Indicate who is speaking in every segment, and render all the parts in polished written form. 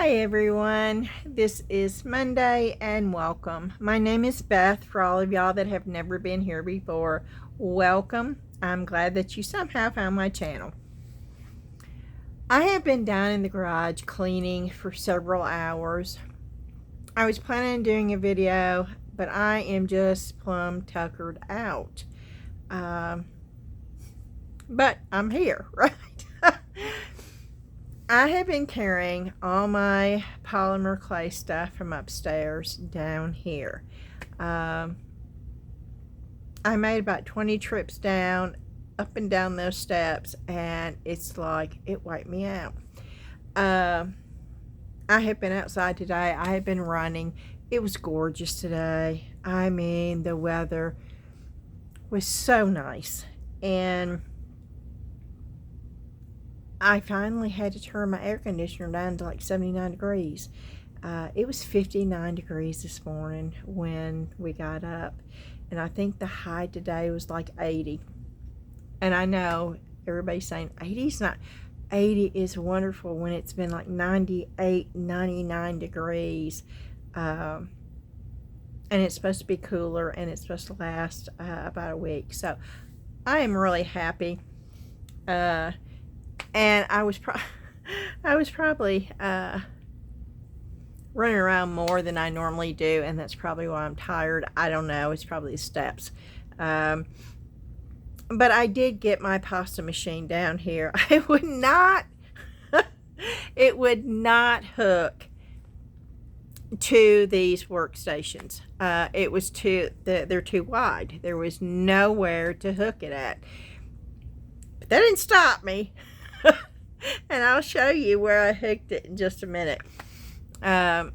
Speaker 1: Hi everyone, this is Monday and welcome. My name is Beth. For all of y'all that have never been here before, welcome. I'm glad that you somehow found my channel. I have been down in the garage cleaning for several hours. I was planning on doing a video, but I am just plumb tuckered out. But I'm here, right? I have been carrying all my polymer clay stuff from upstairs down here. I made about 20 trips down, up and down those steps, and it's like it wiped me out. I have been outside today. I have been running. It was gorgeous today. I mean, the weather was so nice. And I finally had to turn my air conditioner down to like 79 degrees. It was 59 degrees this morning when we got up. And I think the high today was like 80. And I know everybody's saying 80 is not. 80 is wonderful when it's been like 98, 99 degrees. And it's supposed to be cooler and it's supposed to last about a week. So I am really happy. And I was probably running around more than I normally do, and that's probably why I'm tired. I don't know. It's probably the steps. But I did get my pasta machine down here. It would not hook to these workstations. It was they're too wide. There was nowhere to hook it at. But that didn't stop me. And I'll show you where I hooked it in just a minute. And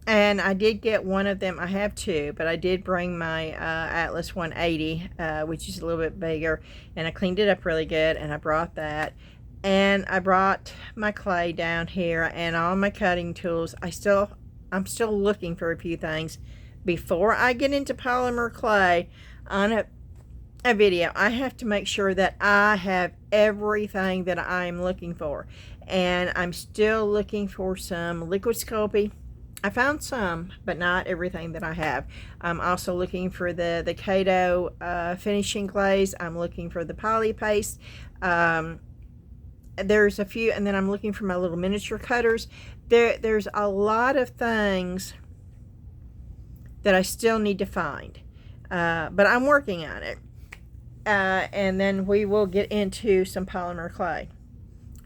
Speaker 1: I did get one of them. I have two, but I did bring my Atlas 180, which is a little bit bigger, and I cleaned it up really good, and I brought that. And I brought my clay down here and all my cutting tools. I'm still looking for a few things before I get into polymer clay on a video. I have to make sure that I have everything that I'm looking for, and I'm still looking for some liquid Sculpey. I found some, but not everything that I have. I'm also looking for the Kato finishing glaze. I'm looking for the poly paste. There's a few, and then I'm looking for my little miniature cutters. There's a lot of things that I still need to find, but I'm working on it. And then we will get into some polymer clay.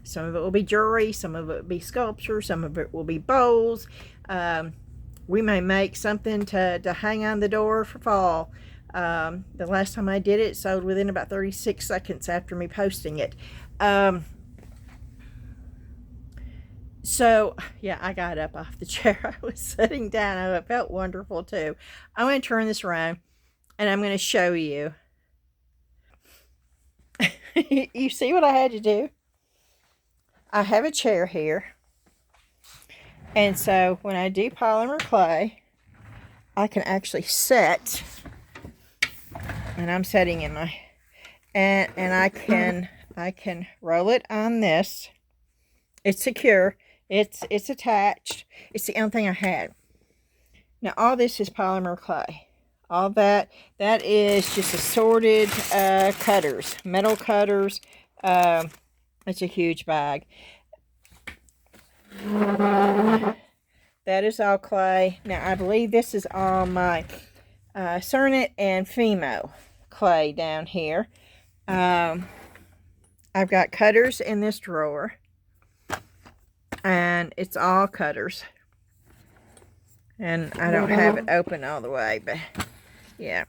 Speaker 1: Some of it will be jewelry, some of it will be sculpture, some of it will be bowls. We may make something to hang on the door for fall. The last time I did it, it sold within about 36 seconds after me posting it. So, yeah, I got up off the chair. I was sitting down. Oh, it felt wonderful, too. I'm going to turn this around, and I'm going to show you. You see what I had to do? I have a chair here. And so when I do polymer clay, I can actually set. And I'm setting in my... And I can roll it on this. It's secure. It's attached. It's the only thing I had. Now all this is polymer clay. All that is just assorted cutters, metal cutters. It's a huge bag. That is all clay. Now I believe this is all my Cernit and Fimo clay down here. I've got cutters in this drawer, and it's all cutters. And I don't have it open all the way, but yeah,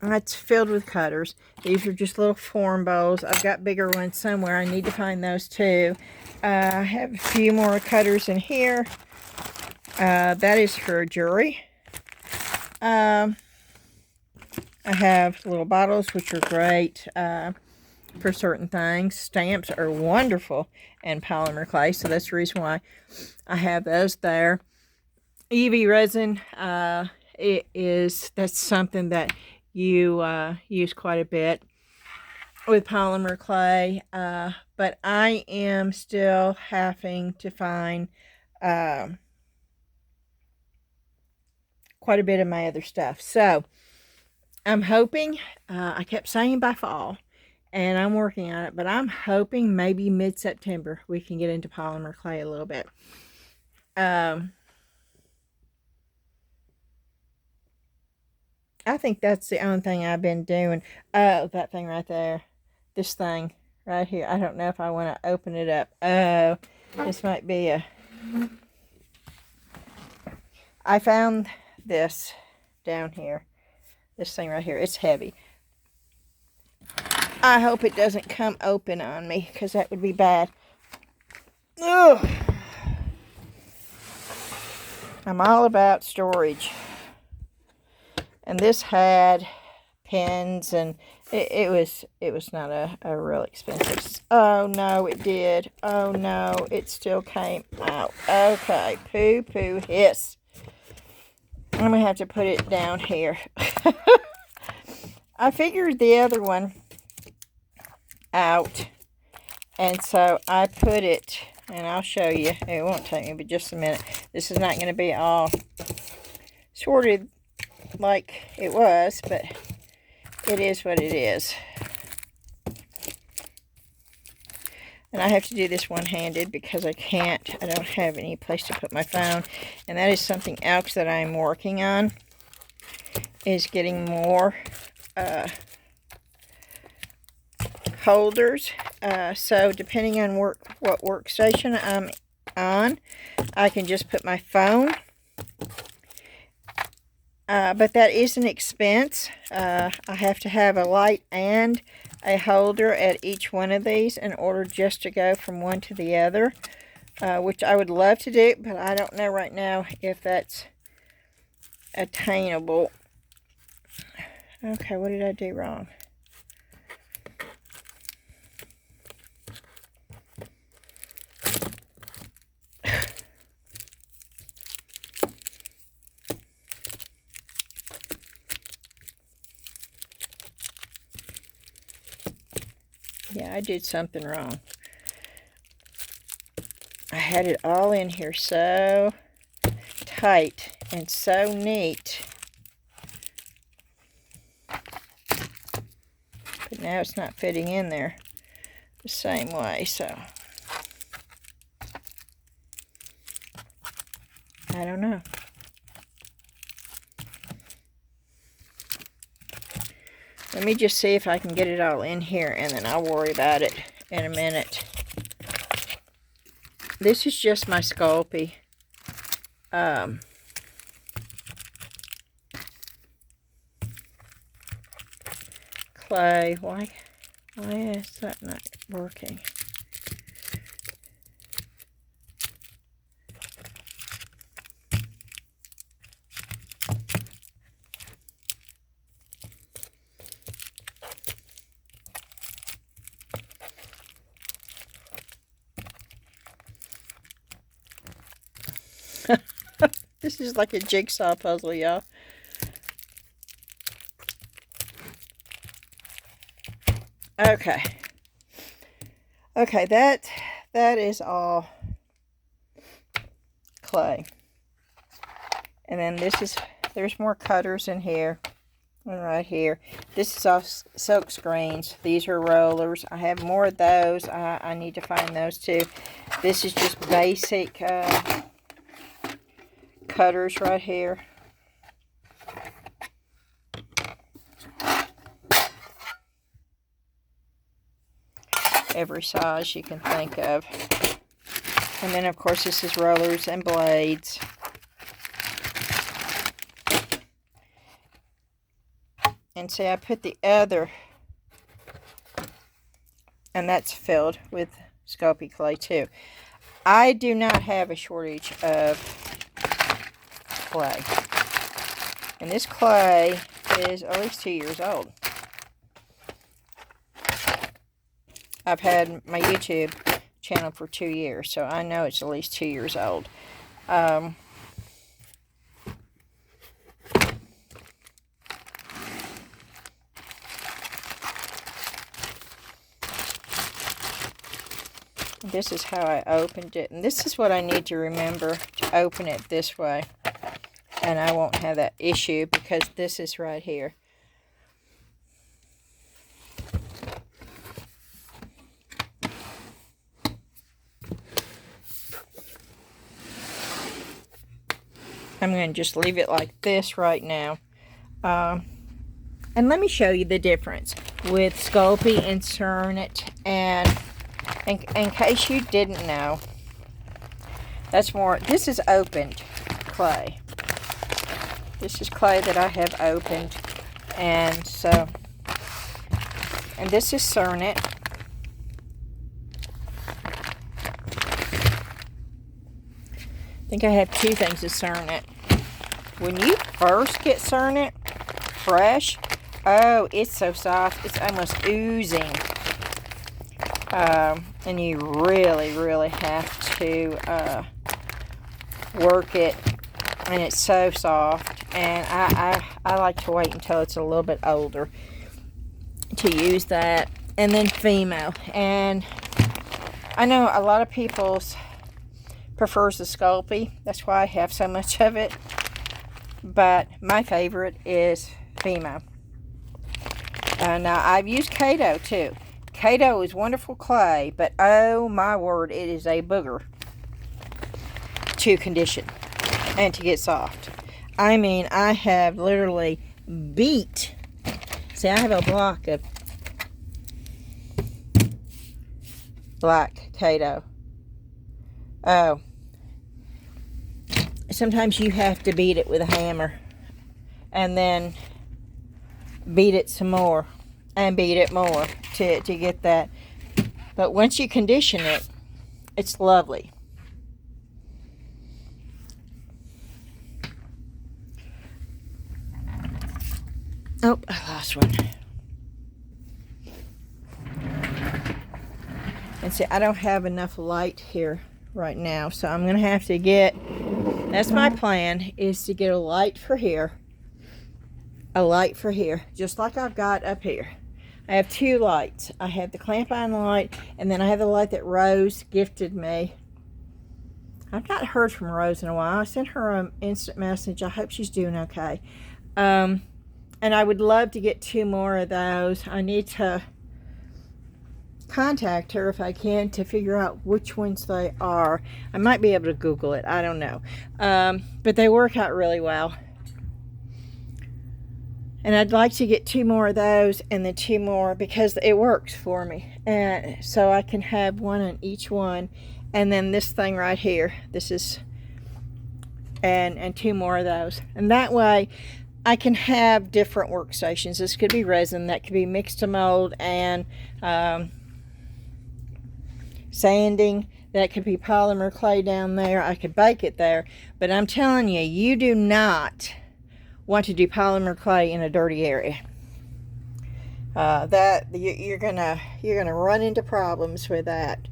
Speaker 1: it's filled with cutters. These are just little form bowls. I've got bigger ones somewhere. I need to find those too. I have a few more cutters in here. That is for jewelry. I have little bottles, which are great for certain things. Stamps are wonderful in polymer clay, so that's the reason why I have those there. UV resin, that's something that you use quite a bit with polymer clay. but I am still having to find quite a bit of my other stuff. So I'm hoping, I kept saying by fall, and I'm working on it, but I'm hoping maybe mid-September we can get into polymer clay a little bit. I think that's the only thing I've been doing. Oh, that thing right there. This thing right here. I don't know if I want to open it up. Oh, this might be a... I found this down here. This thing right here. It's heavy. I hope it doesn't come open on me, because that would be bad. Ugh. I'm all about storage. And this had pens, and it was not a real expensive. Oh no, it did. Oh no, it still came out. Okay, poo poo hiss. I'm gonna have to put it down here. I figured the other one out, and so I put it, and I'll show you. It won't take me but just a minute. This is not going to be all sorted like it was, but it is what it is. And I have to do this one-handed because I don't have any place to put my phone. And that is something else that I'm working on, is getting more holders. So depending on what workstation I'm on, I can just put my phone. But that is an expense. I have to have a light and a holder at each one of these in order just to go from one to the other, which I would love to do, but I don't know right now if that's attainable. Okay, what did I do wrong? Yeah, I did something wrong. I had it all in here so tight and so neat. But now it's not fitting in there the same way, so I don't know. Let me just see if I can get it all in here, and then I'll worry about it in a minute. This is just my Sculpey. Clay. Why is that not working? This is like a jigsaw puzzle, y'all. Okay. Okay, that is all clay. And then there's more cutters in here. And right here. This is all silk screens. These are rollers. I have more of those. I need to find those too. This is just basic cutters right here. Every size you can think of. And then of course this is rollers and blades. And see, I put the other, and that's filled with Sculpey clay too. I do not have a shortage of clay. And this clay is at least 2 years old. I've had my YouTube channel for 2 years, so I know it's at least 2 years old. this is how I opened it. And this is what I need to remember, to open it this way. And I won't have that issue because this is right here. I'm going to just leave it like this right now. And let me show you the difference with Sculpey and Cernit. And in case you didn't know, that's more, this is opened clay. This is clay that I have opened. And so, and this is Cernit. I think I have two things of Cernit. When you first get Cernit fresh, oh, it's so soft. It's almost oozing. And you really, really have to work it. And it's so soft. And I like to wait until it's a little bit older to use that. And then Fimo. And I know a lot of people's prefers the Sculpey. That's why I have so much of it. But my favorite is Fimo. Now, I've used Kato too. Kato is wonderful clay, but oh my word, it is a booger to condition and to get soft. I mean, I have literally beat. See, I have a block of black Kato. Oh. Sometimes you have to beat it with a hammer. And then beat it some more. And beat it more to get that. But once you condition it, it's lovely. Oh, I lost one. And see, I don't have enough light here right now, so I'm going to have to get, that's my plan, is to get a light for here. A light for here, just like I've got up here. I have two lights. I have the clamp iron light, and then I have the light that Rose gifted me. I've not heard from Rose in a while. I sent her an instant message. I hope she's doing okay. And I would love to get two more of those. I need to contact her if I can to figure out which ones they are. I might be able to Google it. I don't know. But they work out really well. And I'd like to get two more of those and then two more because it works for me. And so I can have one on each one. And then this thing right here. This is, and two more of those. And that way I can have different workstations. This could be resin. That could be mixed to mold and sanding. That could be polymer clay down there. I could bake it there. But I'm telling you, you do not want to do polymer clay in a dirty area. That you're gonna run into problems with that.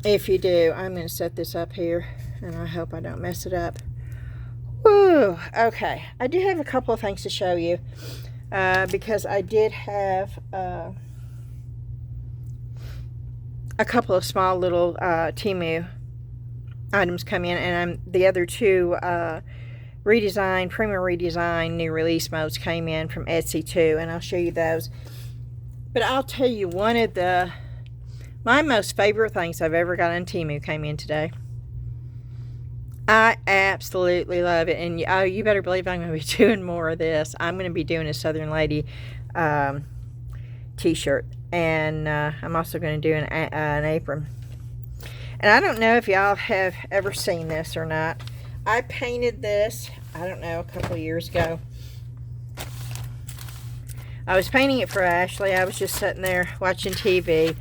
Speaker 1: If you do, I'm gonna set this up here, and I hope I don't mess it up. Woo! Okay, I do have a couple of things to show you because I did have a couple of small little Temu items come in, and the other two premium redesign new release modes came in from Etsy too, and I'll show you those. But I'll tell you, one of my most favorite things I've ever got on Temu came in today. I absolutely love it, and oh, you better believe I'm going to be doing more of this. I'm going to be doing a Southern Lady t-shirt, and I'm also going to do an apron. And I don't know if y'all have ever seen this or not. I painted this, I don't know, a couple of years ago. I was painting it for Ashley. I was just sitting there watching TV,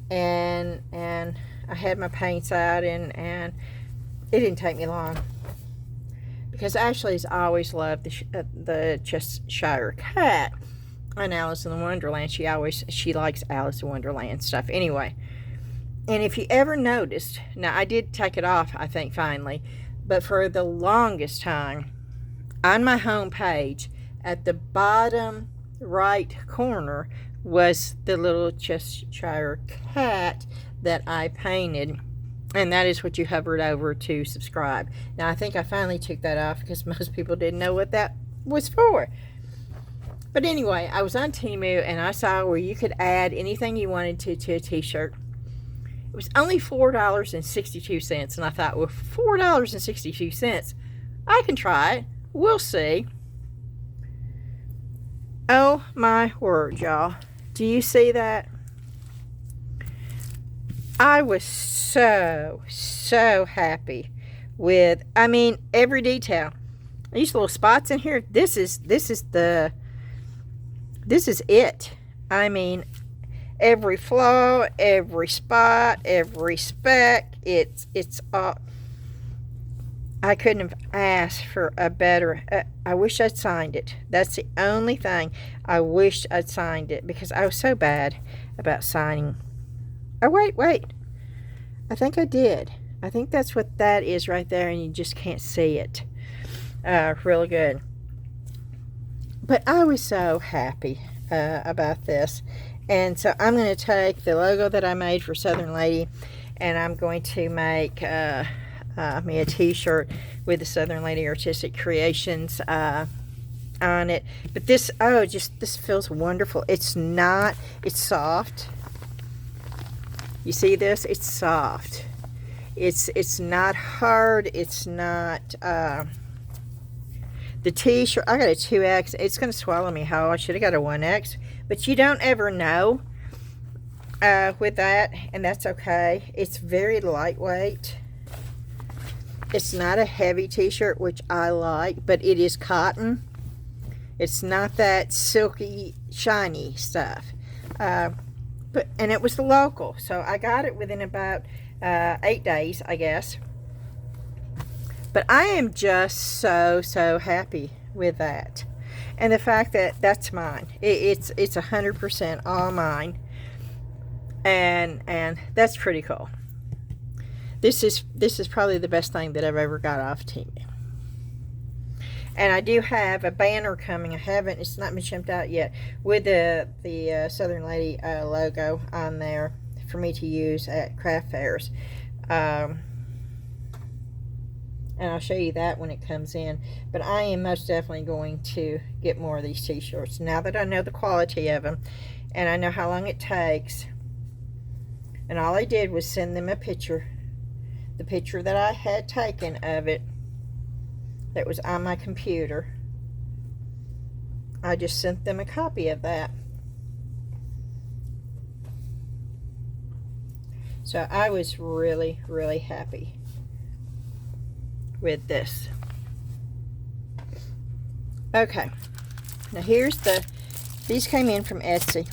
Speaker 1: and I had my paints out, and it didn't take me long. Because Ashley's always loved the Cheshire Cat on Alice in Wonderland. She likes Alice in Wonderland stuff. Anyway, and if you ever noticed, now I did take it off, I think, finally. But for the longest time, on my home page, at the bottom right corner, was the little Cheshire cat that I painted. And that is what you hovered over to subscribe. Now, I think I finally took that off because most people didn't know what that was for. But anyway, I was on Temu and I saw where you could add anything you wanted to a t-shirt. It was only $4.62. And I thought, well, $4.62, I can try it. We'll see. Oh my word, y'all. Do you see that? I was so happy with, I mean, every detail. These little spots in here, this is it. I mean, every flaw, every spot, every speck, it's all. I couldn't have asked for a better, I wish I'd signed it. That's the only thing. I wished I'd signed it because I was so bad about signing. Oh, wait. I think I did. I think that's what that is right there, and you just can't see it. Real good. But I was so happy about this. And so I'm going to take the logo that I made for Southern Lady, and I'm going to make me a t-shirt with the Southern Lady Artistic Creations on it. But this, this feels wonderful. It's soft. You see this? It's soft. It's not hard. It's not the t-shirt. I got a 2X. It's going to swallow me whole. I should have got a 1X, but you don't ever know with that, and that's okay. It's very lightweight. It's not a heavy t-shirt, which I like, but it is cotton. It's not that silky, shiny stuff. And it was local, so I got it within about 8 days, I guess. But I am just so happy with that, and the fact that that's mine. It's 100% all mine, and that's pretty cool. This is probably the best thing that I've ever got off Temu. And I do have a banner coming. It's not been shipped out yet, with the Southern Lady logo on there for me to use at craft fairs. And I'll show you that when it comes in. But I am most definitely going to get more of these t-shirts now that I know the quality of them, and I know how long it takes. And all I did was send them a picture, the picture that I had taken of it that was on my computer. I just sent them a copy of that. So I was really happy with this. Okay, now here's these came in from Etsy.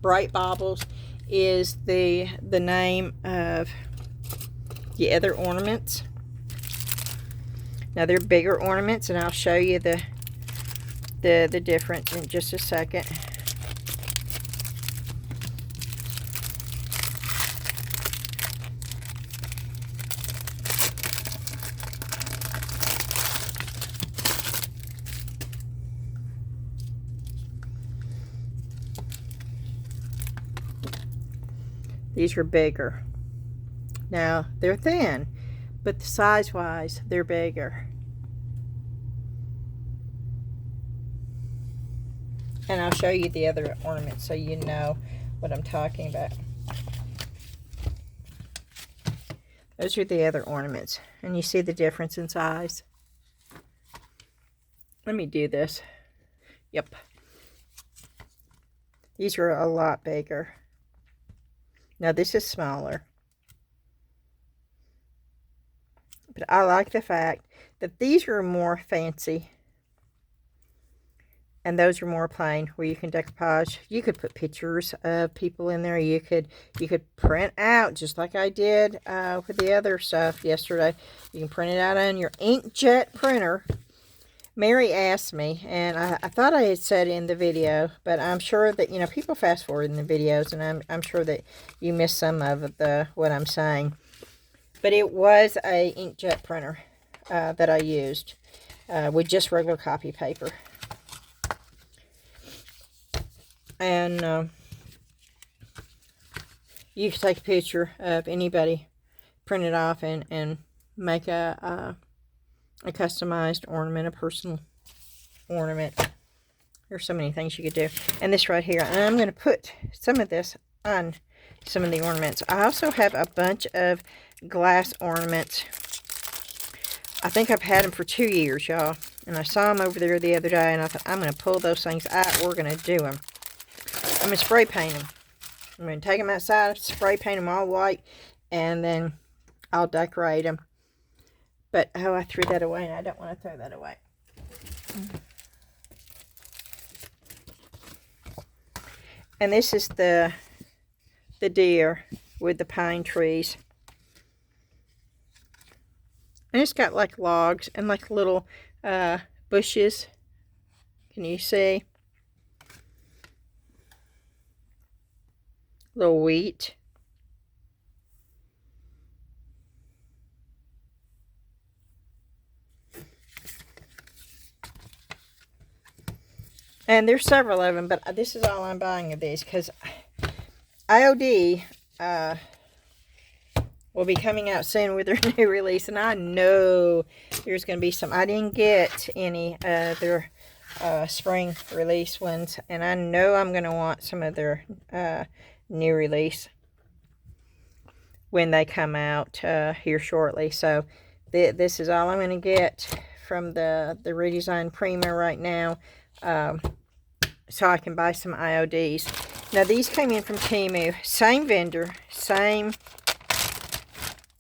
Speaker 1: Bright Baubles is the name of the other ornaments. Now they're bigger ornaments, and I'll show you the difference in just a second. These are bigger. Now, they're thin, but size-wise, they're bigger. And I'll show you the other ornaments so you know what I'm talking about. Those are the other ornaments. And you see the difference in size? Let me do this. Yep. These are a lot bigger. Now this is smaller. But I like the fact that these are more fancy and those are more plain, where you can decoupage. You could put pictures of people in there. You could print out, just like I did with the other stuff yesterday. You can print it out on your inkjet printer. Mary asked me, and I thought I had said in the video, but I'm sure that, you know, people fast forward in the videos, and I'm sure that you missed some of what I'm saying. But it was a inkjet printer that I used with just regular copy paper. And you can take a picture of anybody, print it off, and make a customized ornament, a personal ornament. There's so many things you could do. And this right here, and I'm going to put some of this on some of the ornaments. I also have a bunch of glass ornaments. I think I've had them for 2 years, y'all. And I saw them over there the other day, and I thought, I'm going to pull those things out. We're going to do them. I'm going to spray paint them. I'm going to take them outside, spray paint them all white, and then I'll decorate them. But, oh, I threw that away, and I don't want to throw that away. And this is the deer with the pine trees. And it's got like logs and like little bushes. Can you see? Little wheat. And there's several of them, but this is all I'm buying of these because IOD will be coming out soon with their new release. And I know there's going to be some. I didn't get any of their spring release ones. And I know I'm going to want some of their new release when they come out here shortly. So this is all I'm going to get from the redesigned Prima right now. So I can buy some IODs. Now these came in from Temu. Same vendor, same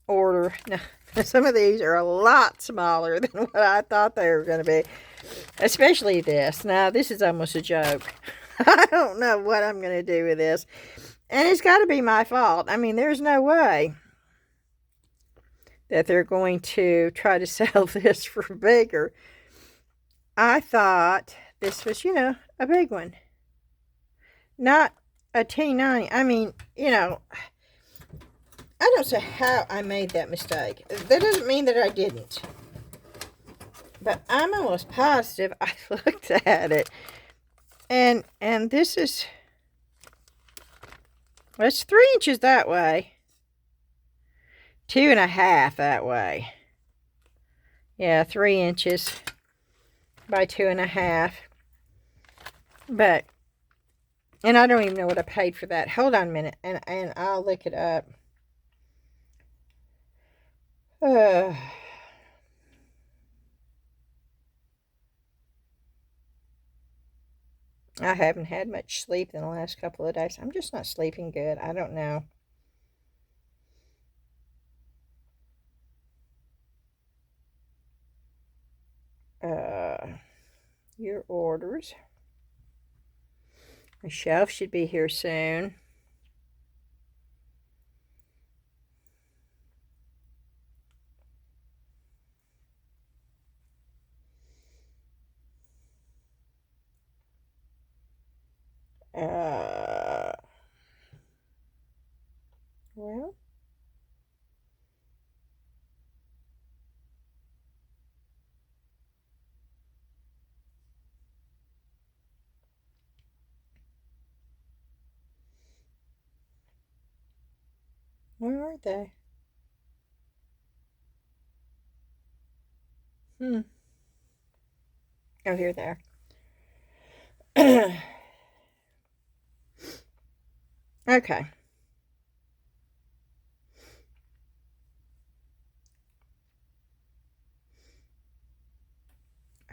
Speaker 1: order. Now some of these are a lot smaller than what I thought they were going to be. Especially this. Now this is almost a joke. I don't know what I'm going to do with this. And it's got to be my fault. I mean, there's no way that they're going to try to sell this for bigger. I thought this was, a big one. Not a T90. I mean, I don't say how I made that mistake. That doesn't mean that I didn't. But I'm almost positive I looked at it. And this is, well, it's 3 inches that way. 2.5 that way. Yeah, 3 inches by 2.5. But, and I don't even know what I paid for that. Hold on a minute, and I'll look it up. I haven't had much sleep in the last couple of days. I'm just not sleeping good. I don't know. Your orders. My shelf should be here soon. Well, where are they? Oh, here they are. Okay.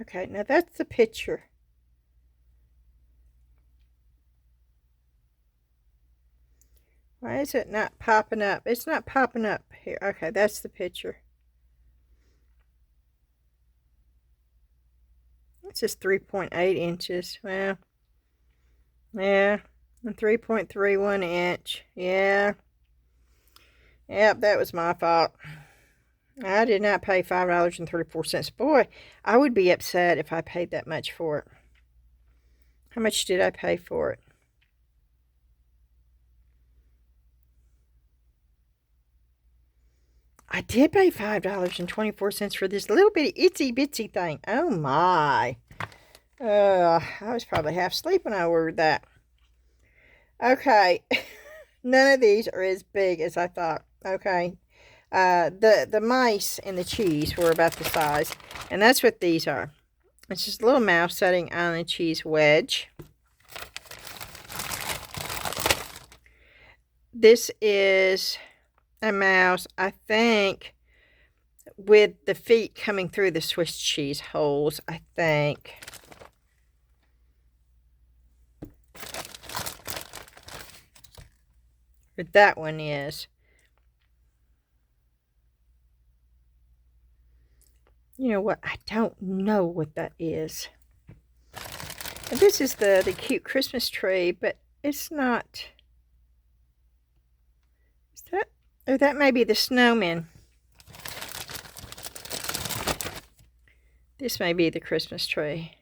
Speaker 1: Okay, now that's the picture. Why is it not popping up? It's not popping up here. Okay, that's the picture. It's just 3.8 inches. Well, yeah, 3.31 inch. Yeah. Yep, that was my fault. I did not pay $5.34. Boy, I would be upset if I paid that much for it. How much did I pay for it? I did pay $5.24 for this little bitty itsy bitsy thing. Oh my. I was probably half asleep when I ordered that. Okay, none of these are as big as I thought. Okay, the mice and the cheese were about the size, and that's what these are. It's just a little mouse sitting on a cheese wedge. This is a mouse, I think, with the feet coming through the Swiss cheese holes, I think. But that one is. You know what? I don't know what that is. And this is the cute Christmas tree, but it's not. Is that? Oh, that may be the snowman. This may be the Christmas tree.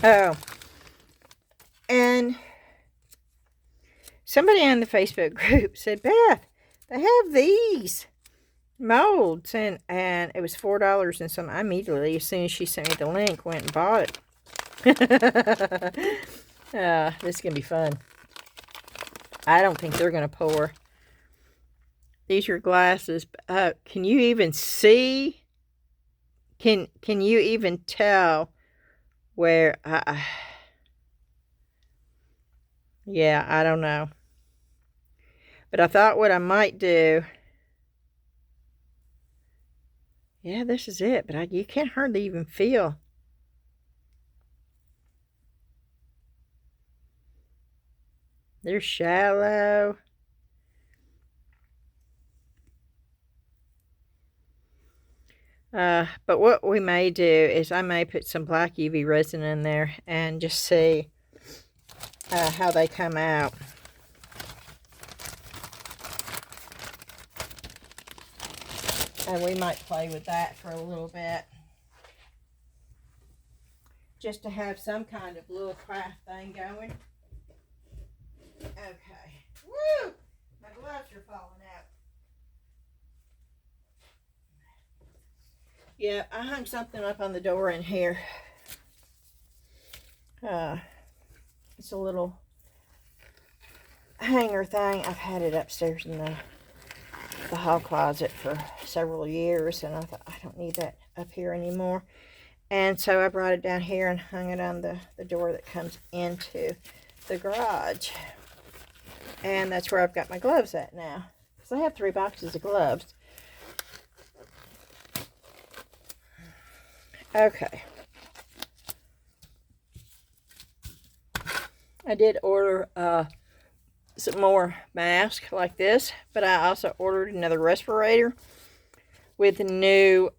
Speaker 1: Oh. And somebody on the Facebook group said, Beth, they have these molds, and it was $4 and some. I immediately, as soon as she sent me the link, went and bought it. This is gonna be fun. I don't think they're gonna pour. These are glasses. Can you even see? Can you even tell where? Yeah, I don't know. But I thought what I might do. Yeah, this is it. But you can't hardly even feel. They're shallow. But what we may do is I may put some black UV resin in there and just see how they come out. And we might play with that for a little bit. Just to have some kind of little craft thing going. Okay. Woo! My gloves are falling out. Yeah, I hung something up on the door in here. It's a little hanger thing. I've had it upstairs in the hall closet for several years, and I thought I don't need that up here anymore. And so I brought it down here and hung it on the door that comes into the garage. And that's where I've got my gloves at now. Because I have 3 boxes of gloves. Okay. I did order some more masks like this, but I also ordered another respirator with new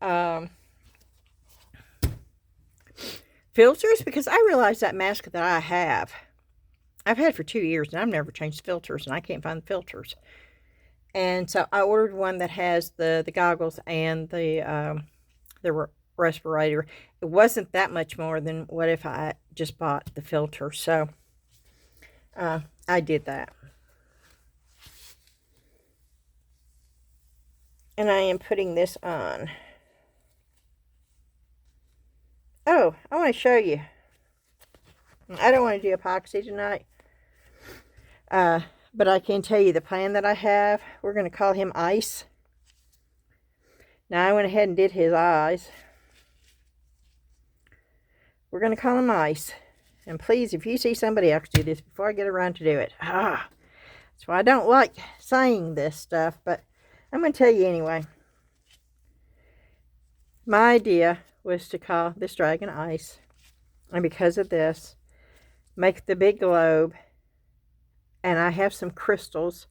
Speaker 1: filters, because I realized that mask that I have, I've had for 2 years, and I've never changed filters, and I can't find the filters. And so I ordered one that has the goggles and the respirator. It wasn't that much more than what if I just bought the filter. So I did that. And I am putting this on. Oh, I want to show you. I don't want to do epoxy tonight. But I can tell you the plan that I have. We're going to call him Ice. Now, I went ahead and did his eyes. We're going to call him Ice. And please, if you see somebody else do this before I get around to do it. That's why I don't like saying this stuff, but I'm going to tell you anyway. My idea was to call this dragon Ice. And because of this, make the big globe. And I have some crystals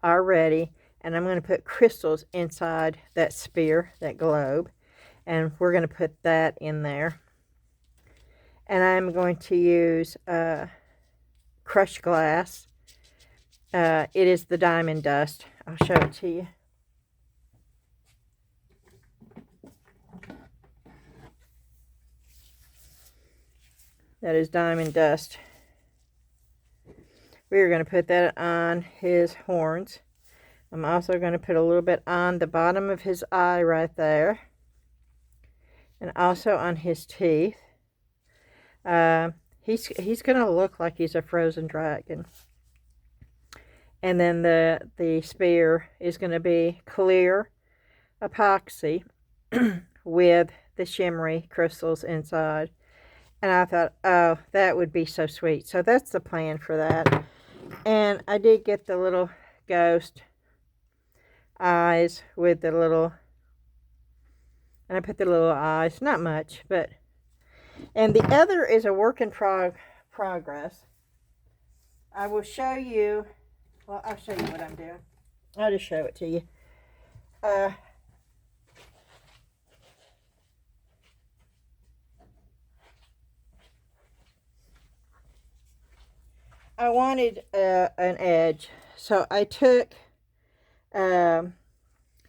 Speaker 1: already. And I'm going to put crystals inside that sphere, that globe. And we're going to put that in there. And I'm going to use crushed glass. It is the diamond dust. I'll show it to you. That is diamond dust. we're going to put that on his horns. I'm also going to put a little bit on the bottom of his eye right there. And also on his teeth. He's going to look like he's a frozen dragon. And then the spear is going to be clear epoxy with the shimmery crystals inside. And I thought, oh, that would be so sweet. So that's the plan for that. And I did get the little ghost eyes with the little, and I put the little eyes, not much, but, and the other is a work in progress. I will show you, well, I'll show you what I'm doing. I'll just show it to you. I wanted an edge, so I took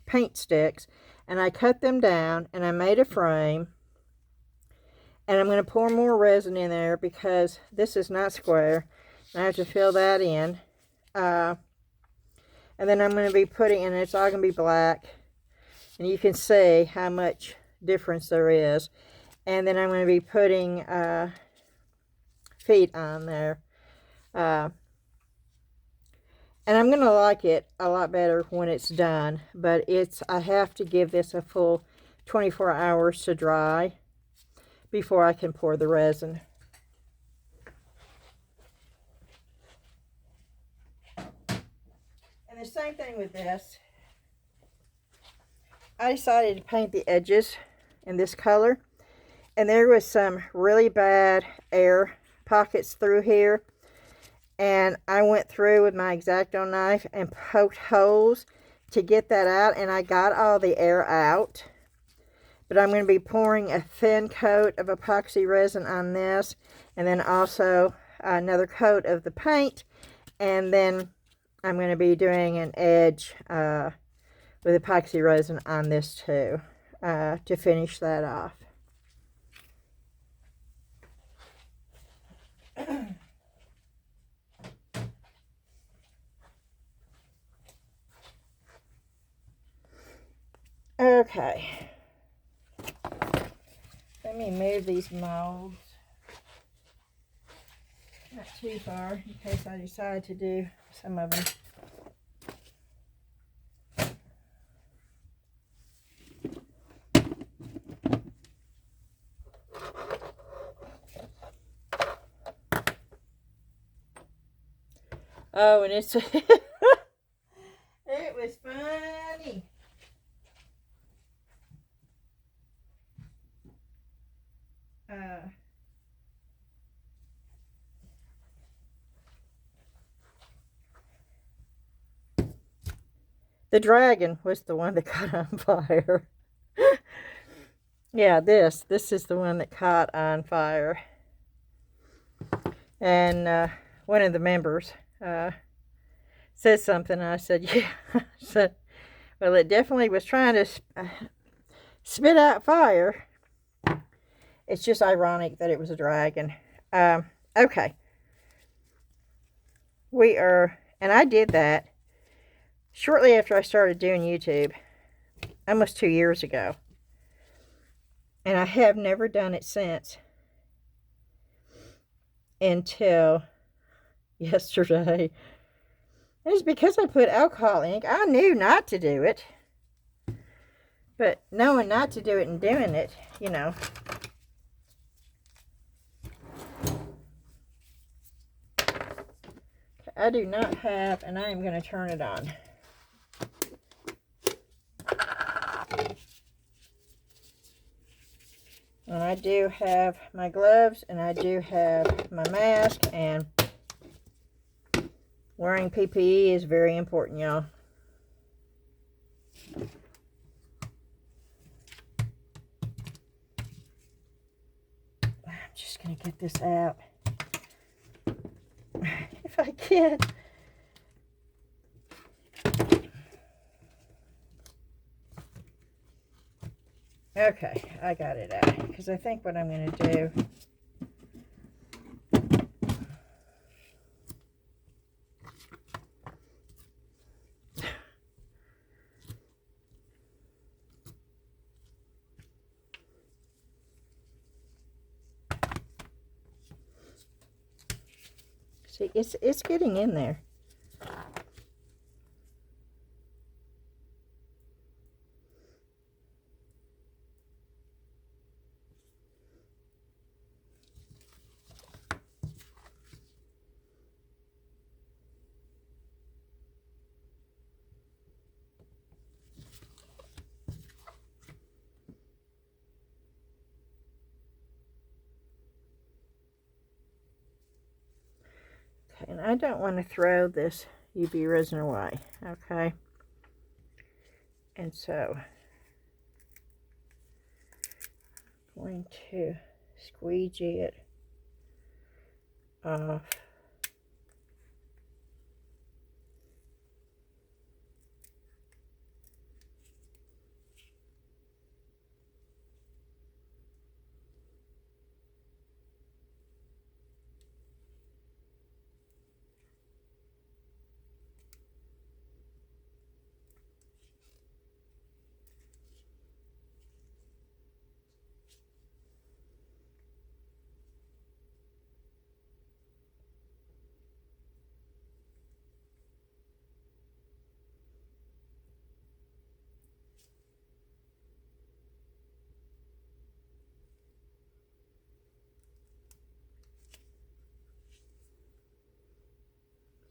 Speaker 1: paint sticks and I cut them down and I made a frame, and I'm going to pour more resin in there because this is not square. I have to fill that in, and then I'm going to be putting, and it's all going to be black, and you can see how much difference there is. And then I'm going to be putting feet on there. And I'm going to like it a lot better when it's done, but I have to give this a full 24 hours to dry before I can pour the resin. And the same thing with this. I decided to paint the edges in this color, and there was some really bad air pockets through here. And I went through with my X-Acto knife and poked holes to get that out. And I got all the air out. But I'm going to be pouring a thin coat of epoxy resin on this. And then also another coat of the paint. And then I'm going to be doing an edge with epoxy resin on this too. To finish that off. Okay, let me move these molds, not too far, in case I decide to do some of them. Oh, and it's, it was funny. The dragon was the one that caught on fire. Yeah, this is the one that caught on fire. And one of the members said something. I said, yeah. I said, well, it definitely was trying to spit out fire. It's just ironic that it was a dragon. Okay. We are, and I did that shortly after I started doing YouTube, almost 2 years ago. And I have never done it since. Until yesterday. And it's because I put alcohol ink. I knew not to do it. But knowing not to do it and doing it, you know. I do not have, and I am going to turn it on. And I do have my gloves, and I do have my mask, and wearing PPE is very important, y'all. I'm just going to get this out. If I can. Okay, I got it out. Because I think what I'm going to do See, it's getting in there. Okay, and I don't want to throw this UV resin away, okay? And so I'm going to squeegee it off.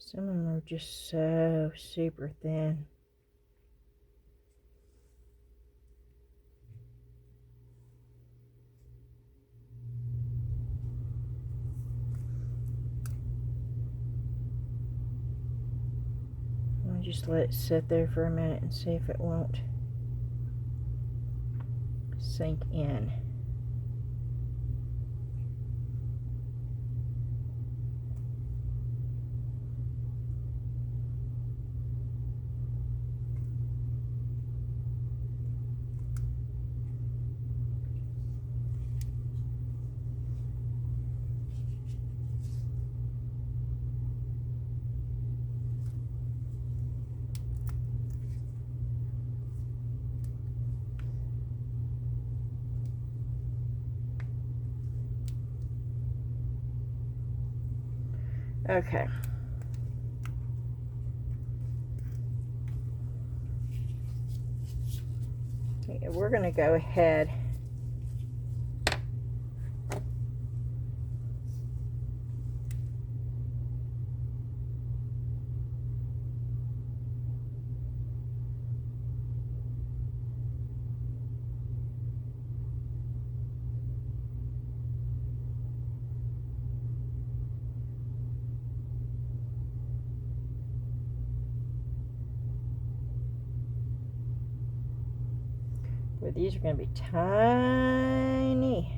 Speaker 1: Some of them are just so super thin. I'll just let it sit there for a minute and see if it won't sink in. Okay. We're going to go ahead where these are going to be tiny.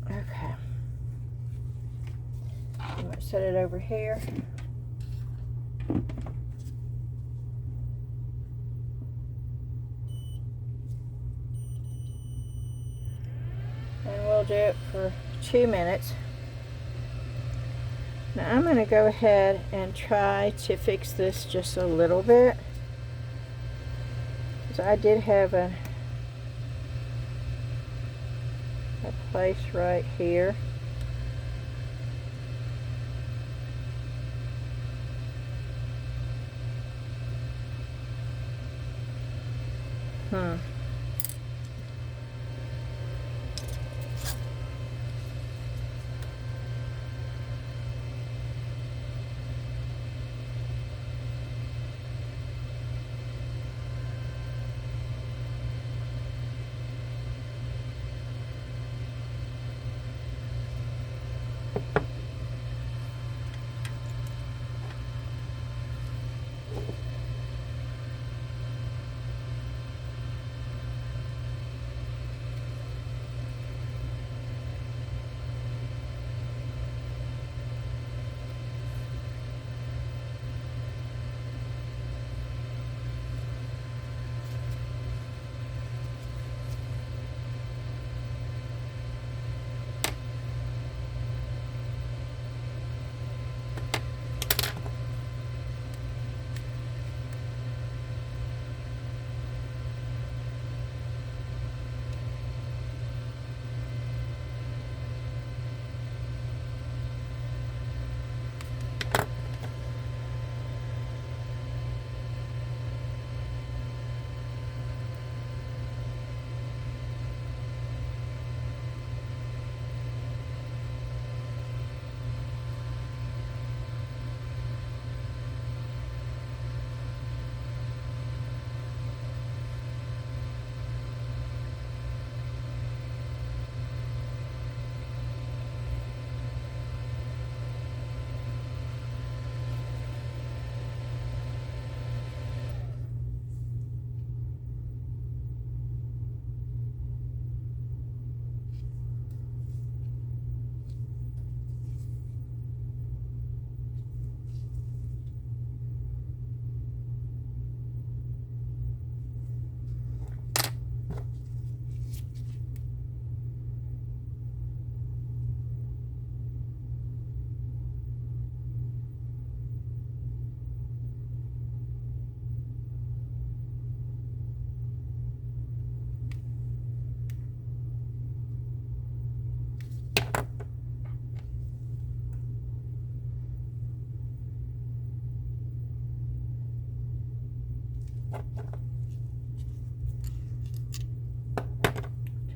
Speaker 1: Okay. I'm going to set it over here. And we'll do it for 2 minutes. Now I'm going to go ahead and try to fix this just a little bit, because I did have a place right here.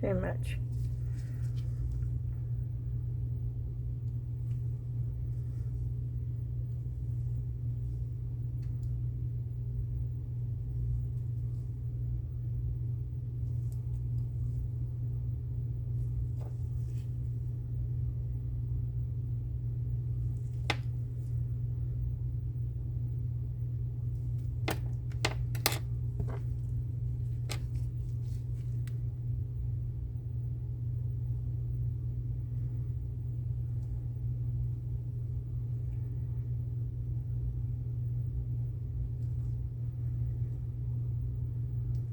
Speaker 1: too much.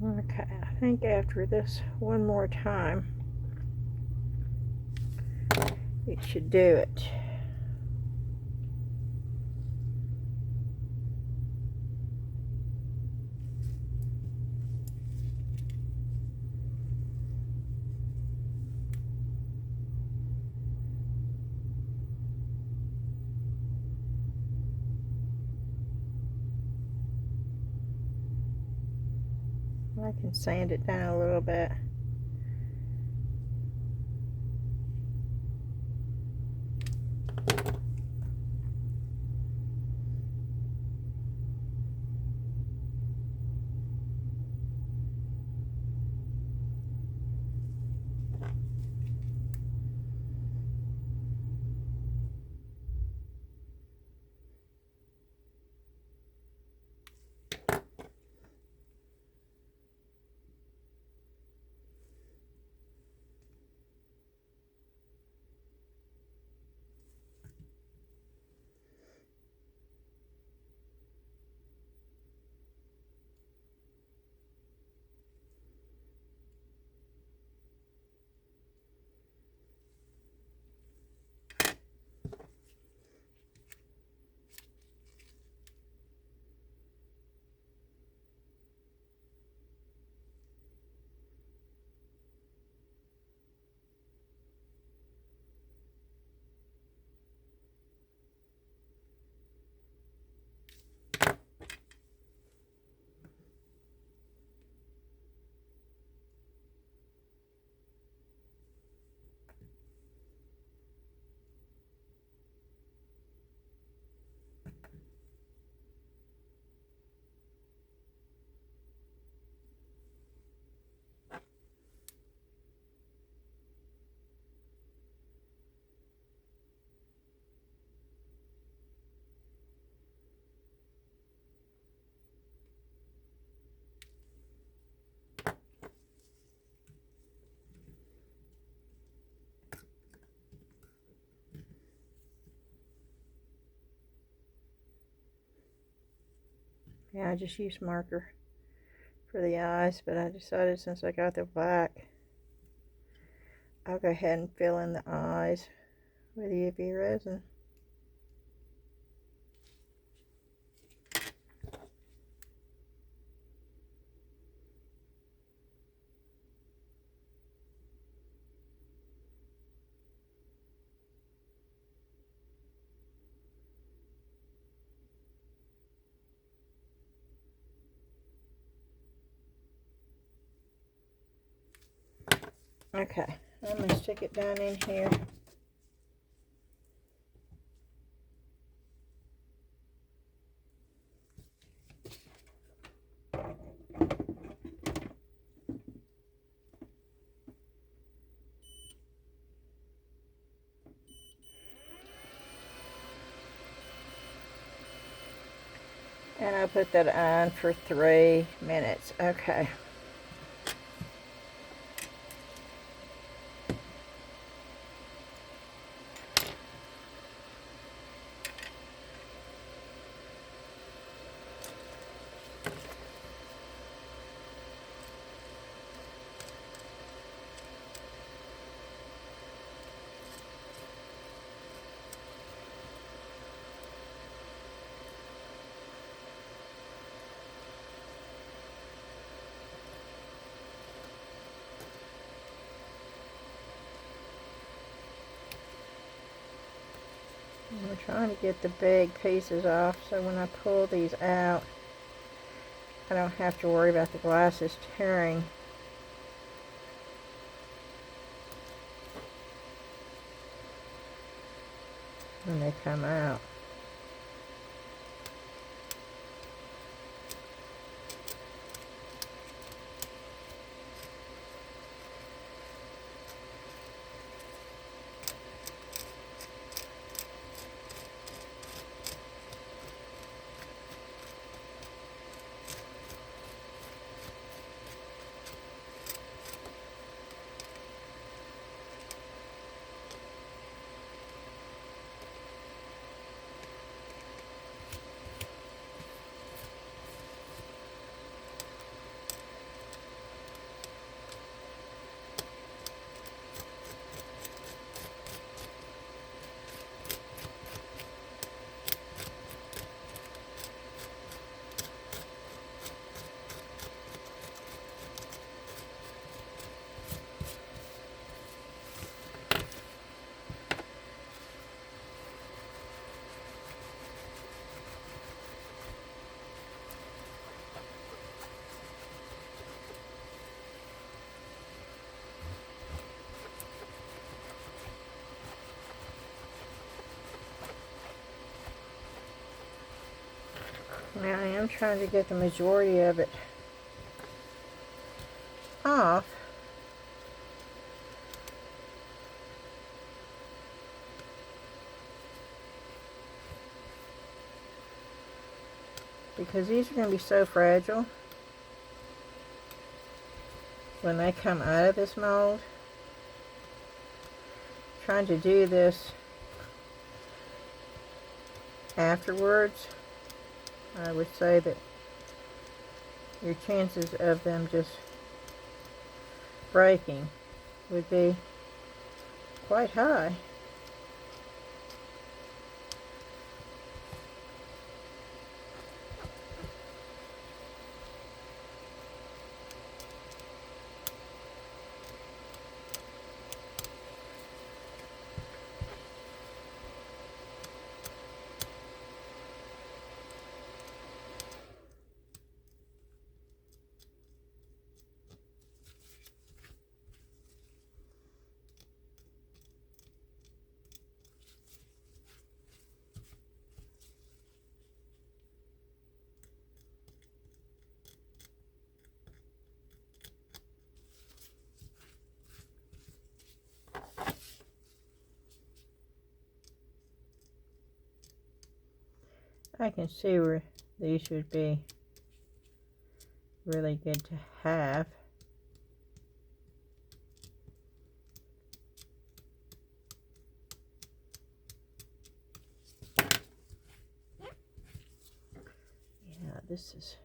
Speaker 1: Okay, I think after this one more time, it should do it. I can sand it down a little bit. Yeah, I just used marker for the eyes, but I decided since I got the black, I'll go ahead and fill in the eyes with UV resin. Okay, I'm going to stick it down in here. And I'll put that on for 3 minutes. Okay. I'm trying to get the big pieces off so when I pull these out, I don't have to worry about the glasses tearing. when they come out. Now I am trying to get the majority of it off. Because these are going to be so fragile when they come out of this mold. Trying to do this afterwards, I would say that your chances of them just breaking would be quite high. I can see where these would be really good to have. Yeah, this is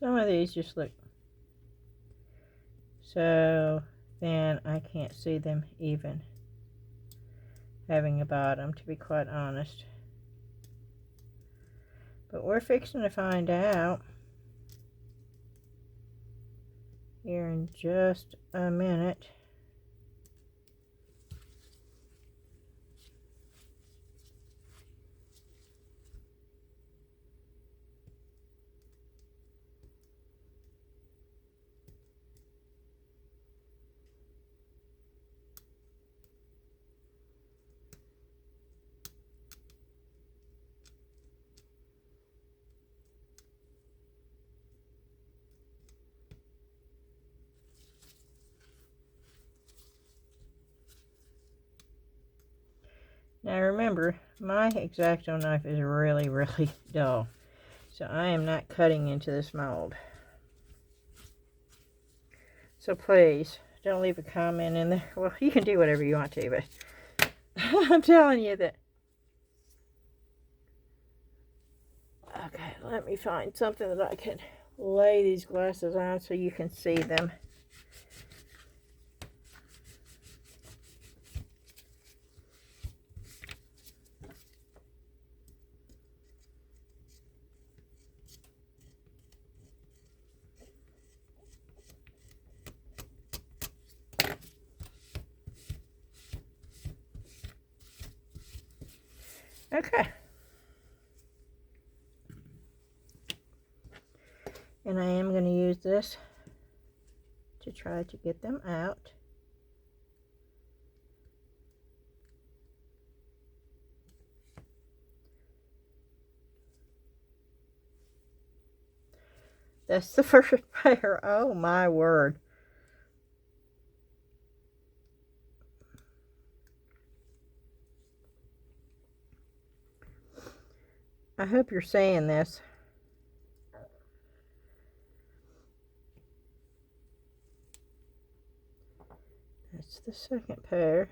Speaker 1: some of these just look so thin I can't see them even having a bottom, to be quite honest. But we're fixing to find out here in just a minute. Now remember, my X-Acto knife is really, really dull. So I am not cutting into this mold. So please, don't leave a comment in there. Well, you can do whatever you want to, but I'm telling you that. Okay, let me find something that I can lay these glasses on so you can see them. Okay. And I am going to use this to try to get them out. That's the first pair. Oh my word. I hope you're seeing this. That's the second pair.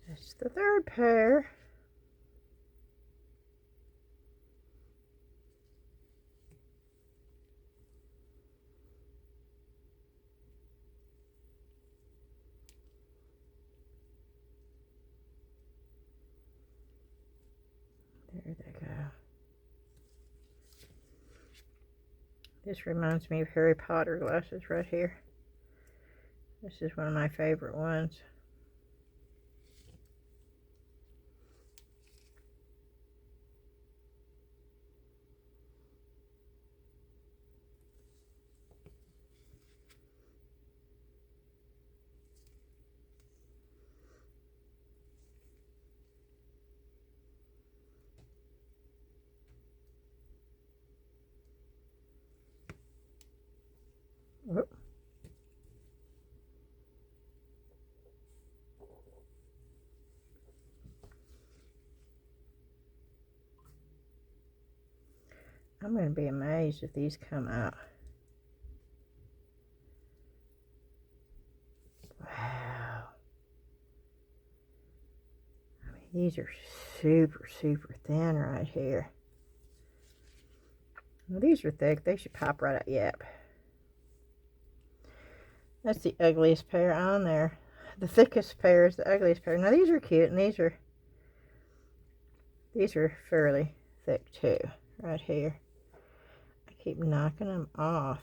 Speaker 1: That's the third pair. There they go. This reminds me of Harry Potter glasses right here. This is one of my favorite ones. Whoop. I'm going to be amazed if these come out. Wow. I mean, these are super, super thin right here. Well, these are thick. They should pop right out. Yep. That's the ugliest pair on there. The thickest pair is the ugliest pair. Now these are cute, and these are fairly thick too, right here. I keep knocking them off.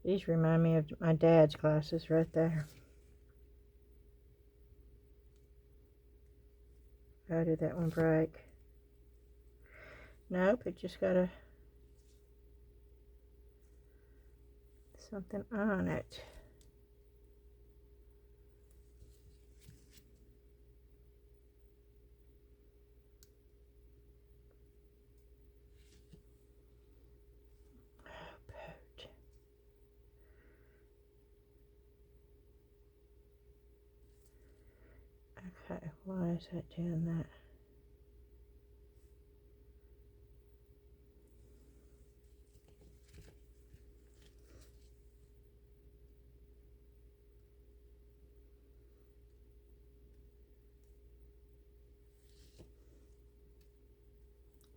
Speaker 1: These remind me of my dad's glasses right there. How did that one break? Nope, it just got something on it. Okay, why is that doing that?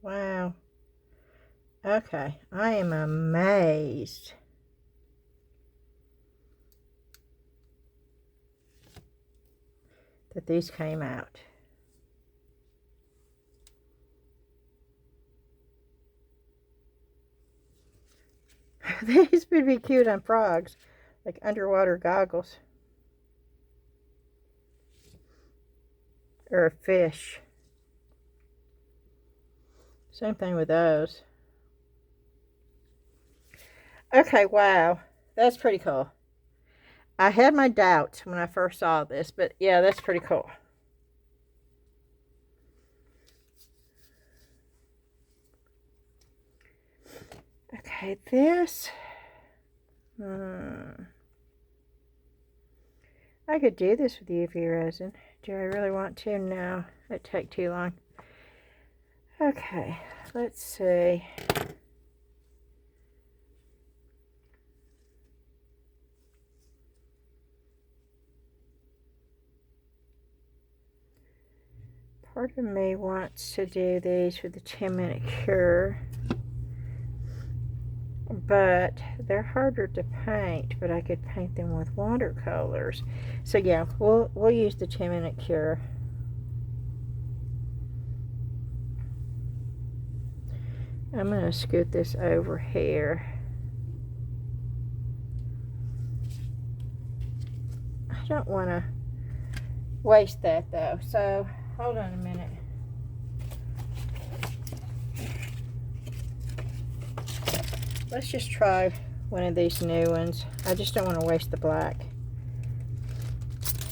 Speaker 1: Wow. Okay, I am amazed. That these came out. These would be cute on frogs, like underwater goggles. Or a fish. Same thing with those. Okay, wow. That's pretty cool. I had my doubts when I first saw this, but yeah, that's pretty cool. Okay, this. I could do this with UV resin. Do I really want to? No, it'd take too long. Okay, let's see. part of me wants to do these with the 10-minute cure, but they're harder to paint, but I could paint them with watercolors. So yeah, we'll use the 10-minute cure. I'm going to scoot this over here. I don't want to waste that though, so hold on a minute. Let's just try one of these new ones. I just don't want to waste the black.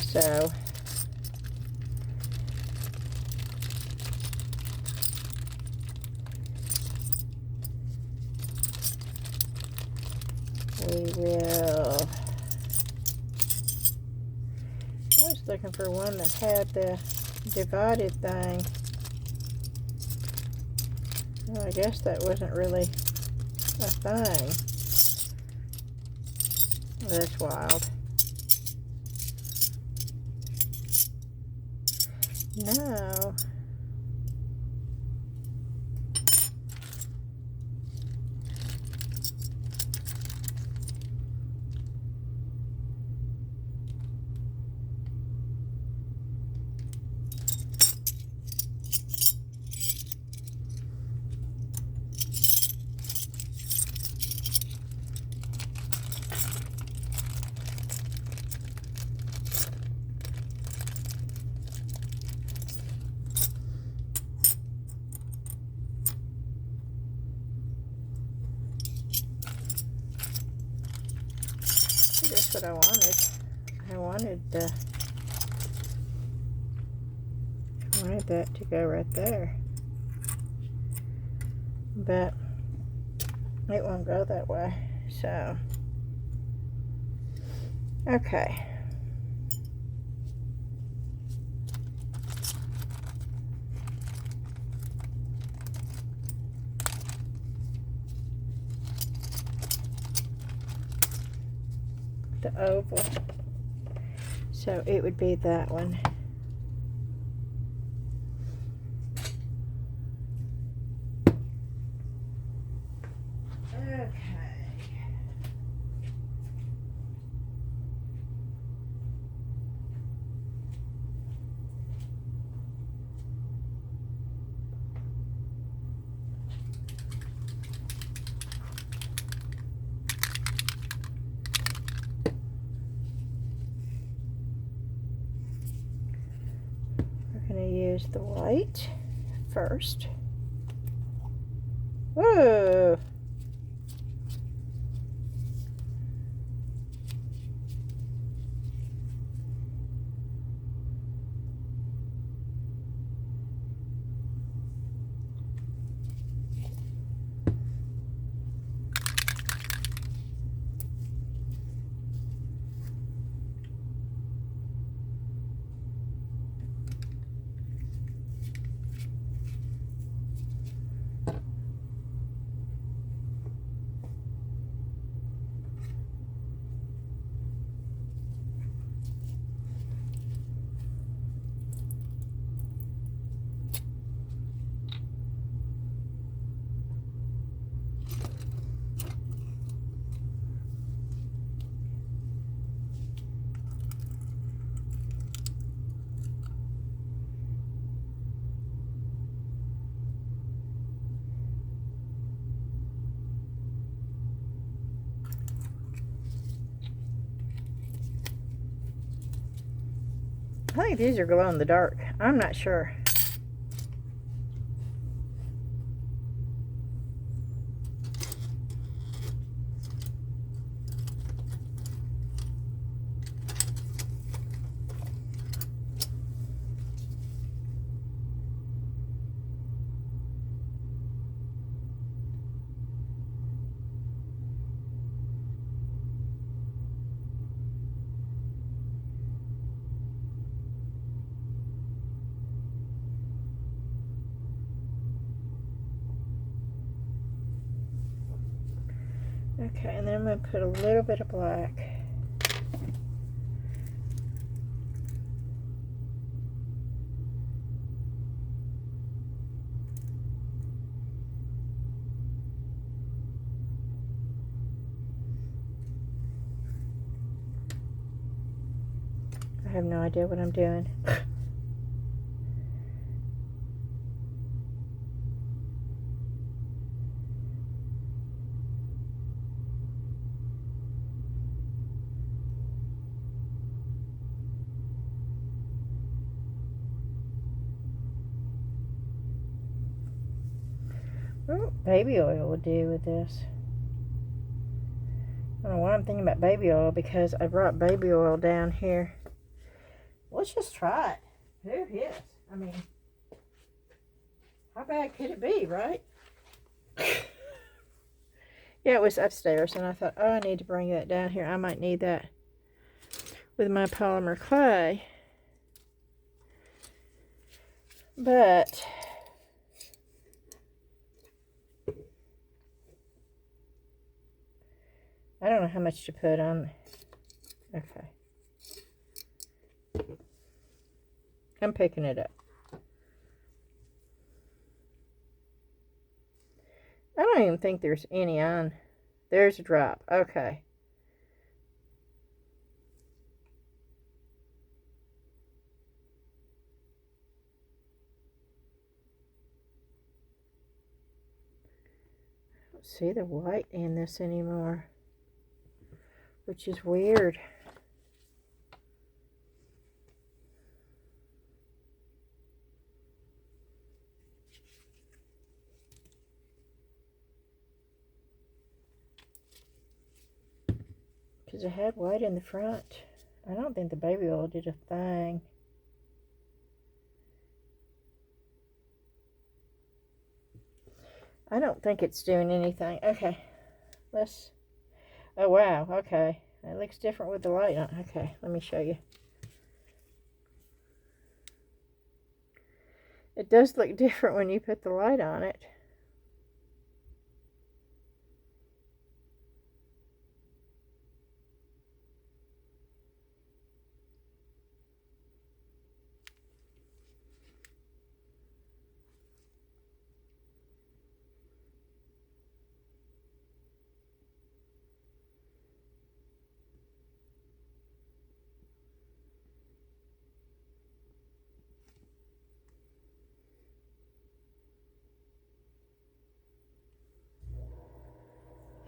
Speaker 1: So we will. I was looking for one that had the divided thing. Well, I guess that wasn't really a thing. That's wild. No. That's what I wanted. I wanted that to go right there, but it won't go that way. So okay. The oval, so it would be that one. Okay. We're going to use the white first. Whoa! I think these are glow in the dark. I'm not sure. Okay, and then I'm going to put a little bit of black. have no idea what I'm doing. Oh, baby oil will do with this. I don't know why I'm thinking about baby oil, because I brought baby oil down here. Let's just try it. Who is? I mean, how bad could it be, right? Yeah, it was upstairs, and I thought, oh, I need to bring that down here. I might need that with my polymer clay. But I don't know how much to put on. Okay. I'm picking it up. I don't even think there's any on. There's a drop. Okay. I don't see the white in this anymore, which is weird. Because it had white in the front. I don't think the baby oil did a thing. I don't think it's doing anything. Okay, let's, oh wow, okay. It looks different with the light on. Okay, let me show you. It does look different when you put the light on it.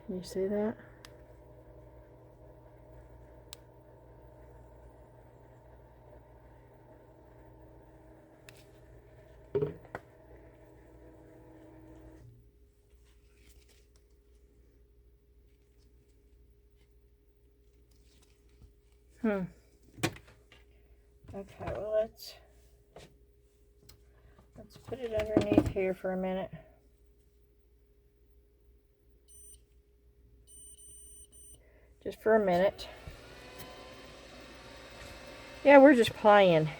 Speaker 1: Can you see that? Okay, well let's put it underneath here for a minute. Just for a minute. Yeah, we're just playing.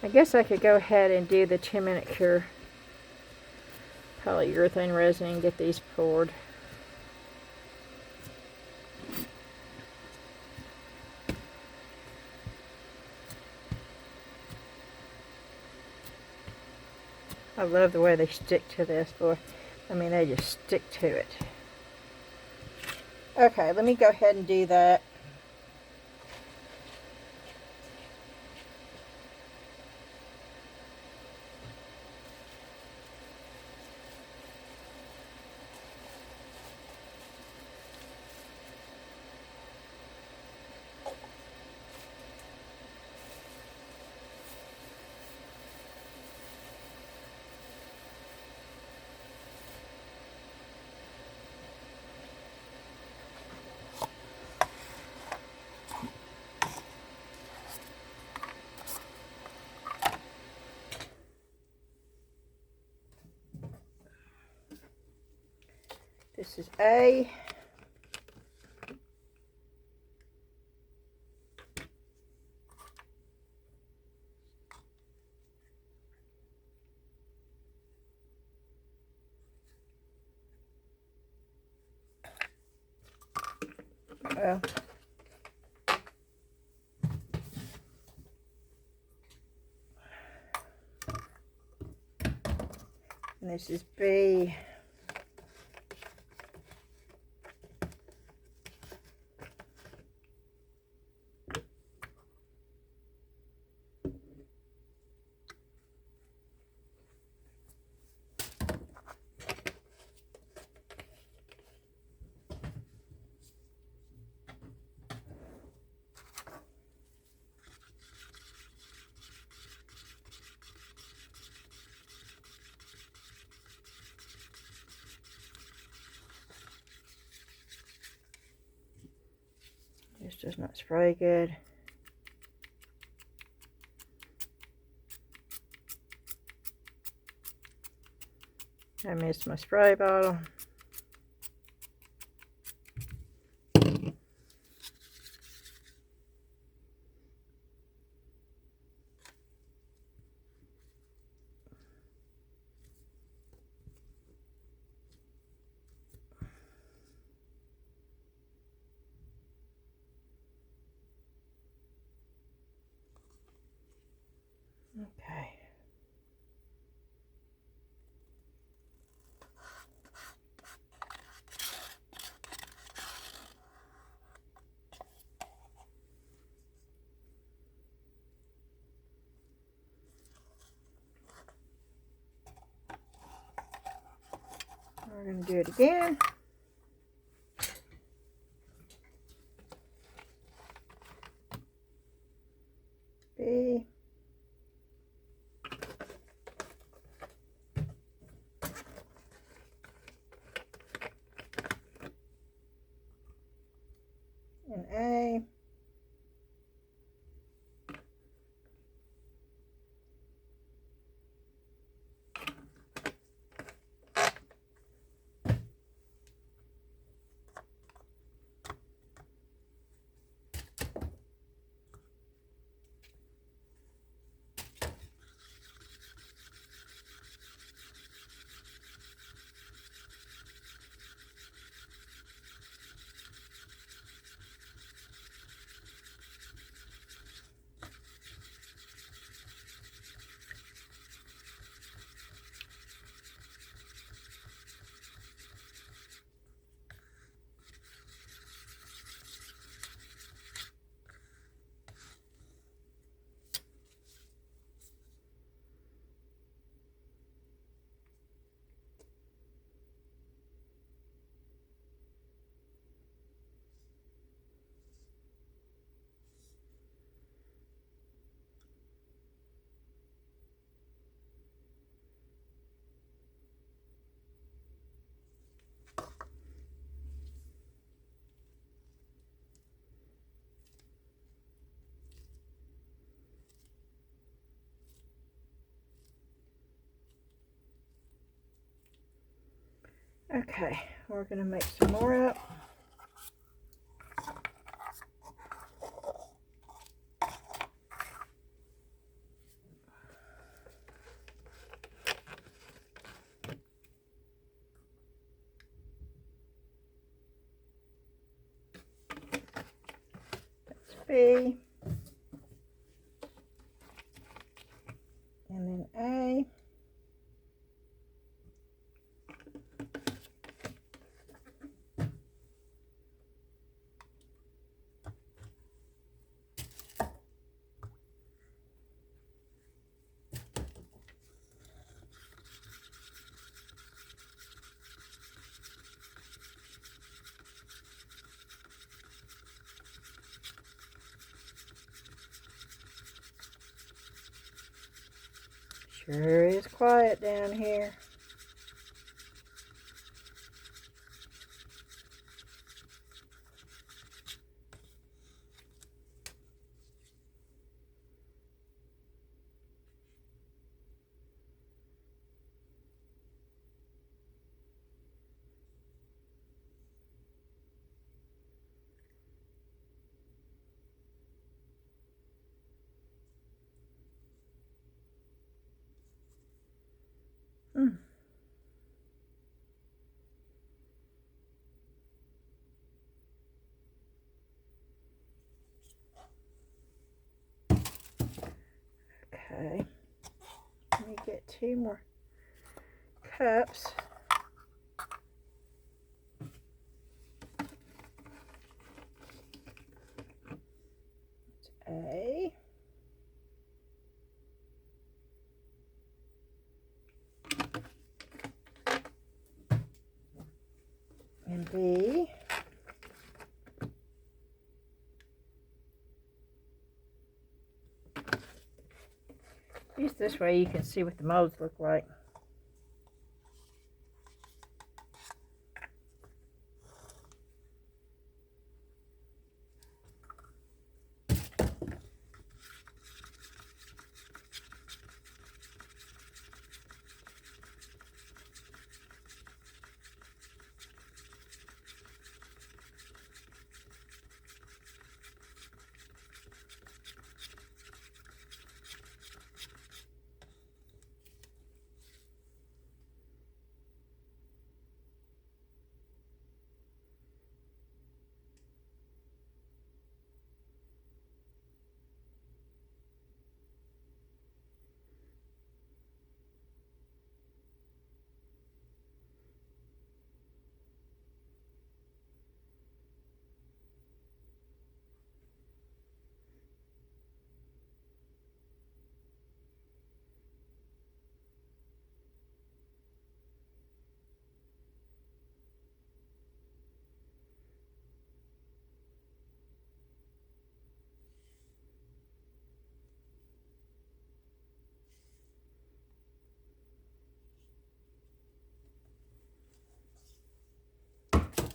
Speaker 1: I guess I could go ahead and do the 10-minute cure polyurethane resin and get these poured. I love the way they stick to this, boy. I mean, they just stick to it. Okay, let me go ahead and do that. This is A. Well, and this is B. does not spray good. I missed my spray bottle. Okay. We're going to do it again. B. And A. Okay, we're going to make some more up. That's B. And then A. Sure is quiet down here. Okay, let me get 2 more cups. It's A. And B. Use this way you can see what the molds look like.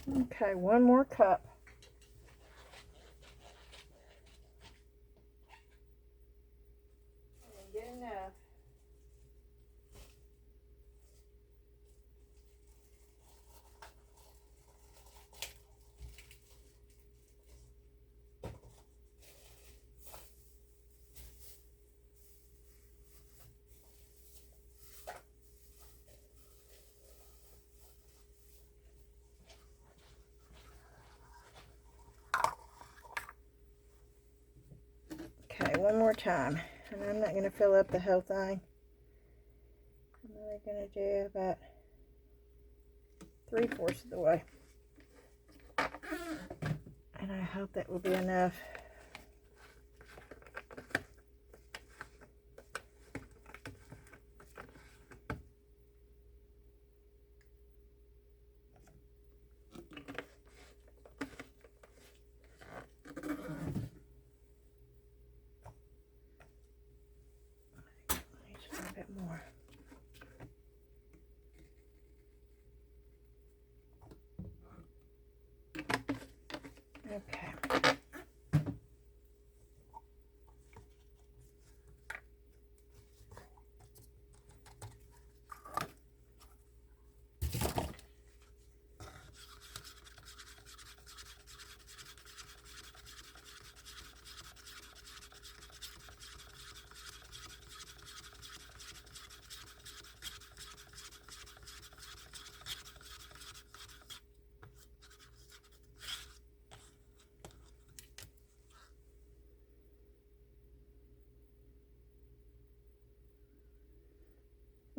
Speaker 1: Okay, one more cup. Get enough. Okay, one more time. And I'm not going to fill up the whole thing. I'm only going to do about 3/4 of the way. And I hope that will be enough. Just a little bit more. Okay.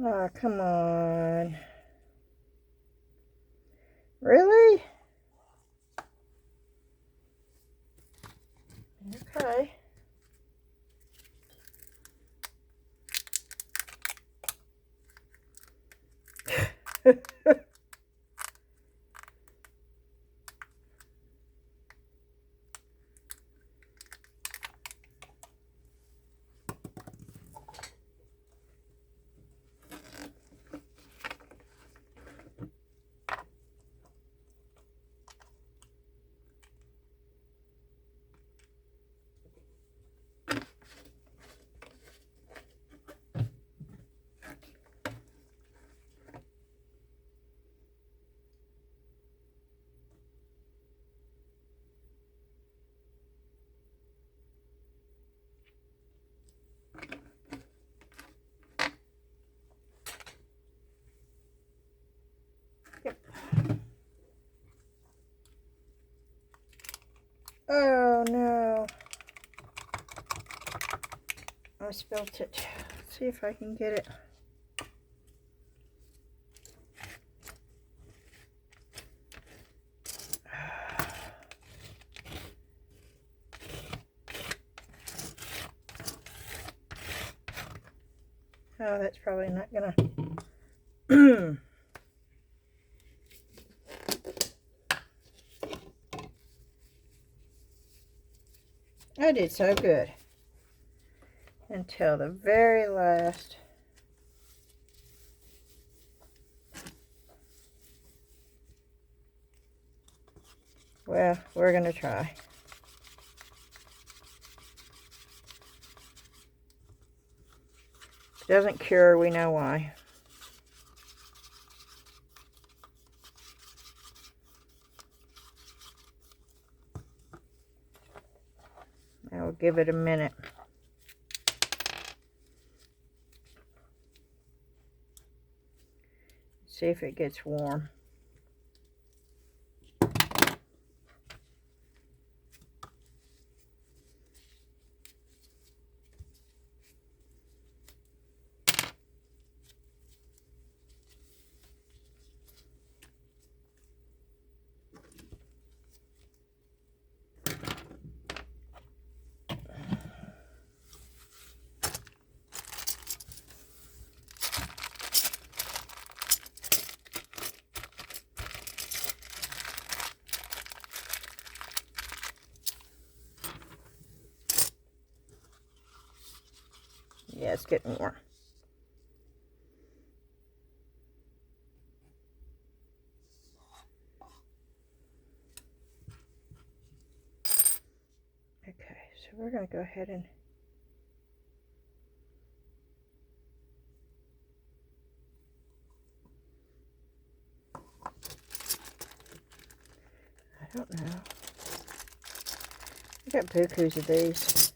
Speaker 1: Oh, come on. Really? Okay. Yep. Oh no. I spilt it. Let's see if I can get it. Oh, that's probably not gonna. I did so good until the very last. Well, we're gonna try. If it doesn't cure, we know why. I'll give it a minute. See if it gets warm. Yeah, it's getting warm. we're going to go ahead and I don't know. I got bukus of these.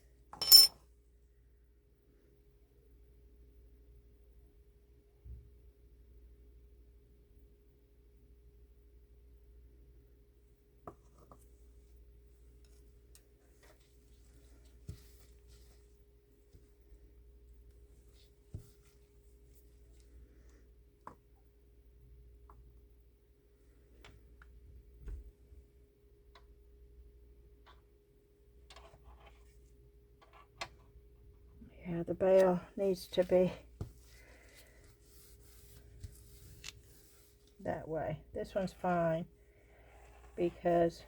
Speaker 1: Yeah, the bail needs to be that way. This one's fine because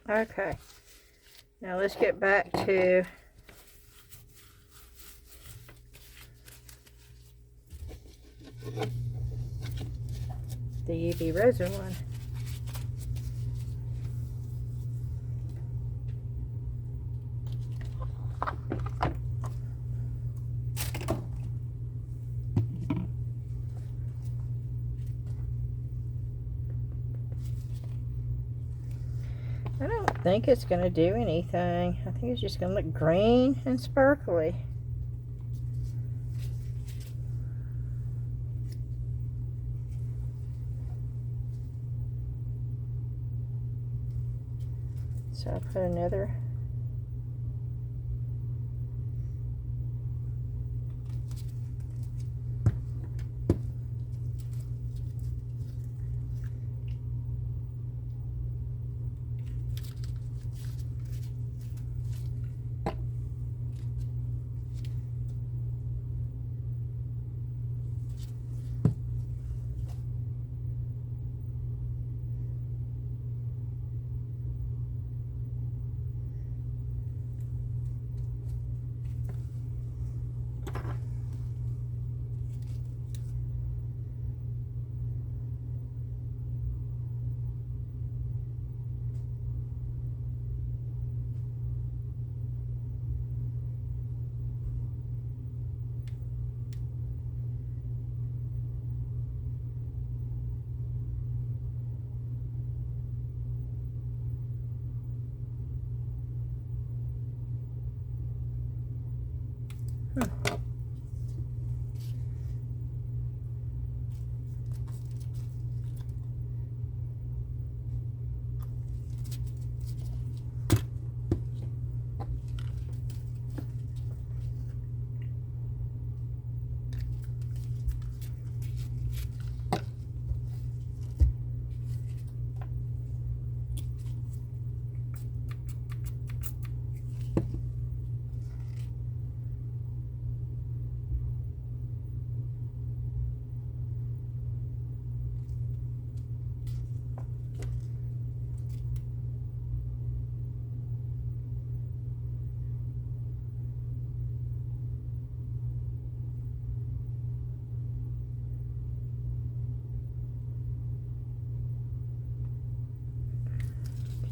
Speaker 1: okay. Now let's get back to the UV resin one. I don't think it's going to do anything. I think it's just going to look green and sparkly. So I'll put another.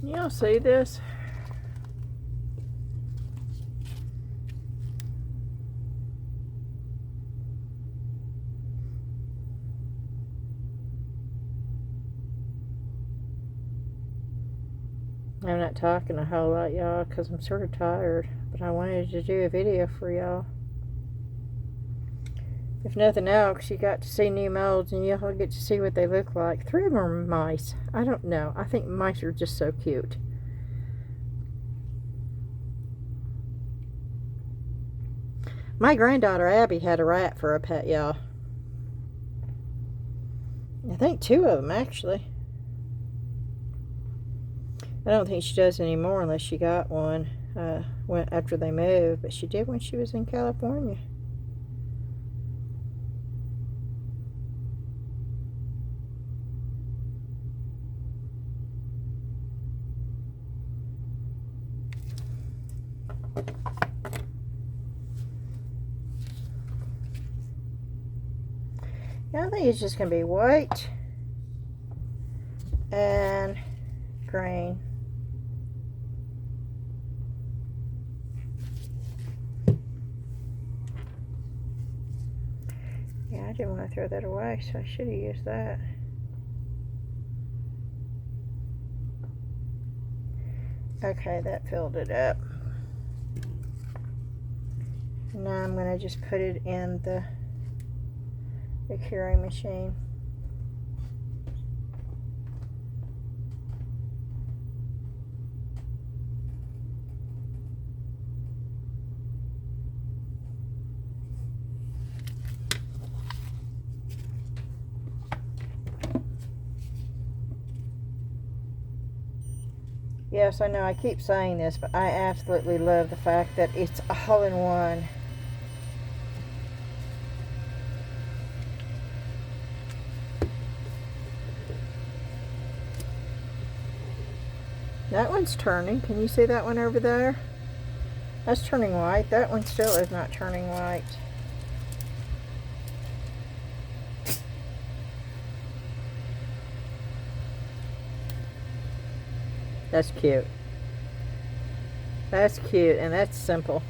Speaker 1: Can y'all see this? I'm not talking a whole lot, y'all, because I'm sort of tired, but I wanted to do a video for y'all. If nothing else, you got to see new molds and y'all get to see what they look like. 3 of them are mice. I don't know. I think mice are just so cute. My granddaughter Abby had a rat for a pet, y'all. think 2 of them actually. I don't think she does anymore unless she got one after they moved, but she did when she was in California. Yeah, I think it's just going to be white and green. Yeah, I didn't want to throw that away, so I should have used that. Okay, that filled it up. Now I'm going to just put it in the curing machine. Yes, I know I keep saying this, but I absolutely love the fact that it's all in one. That one's turning. Can you see that one over there? That's turning white. That one still is not turning white. That's cute. That's cute, and that's simple.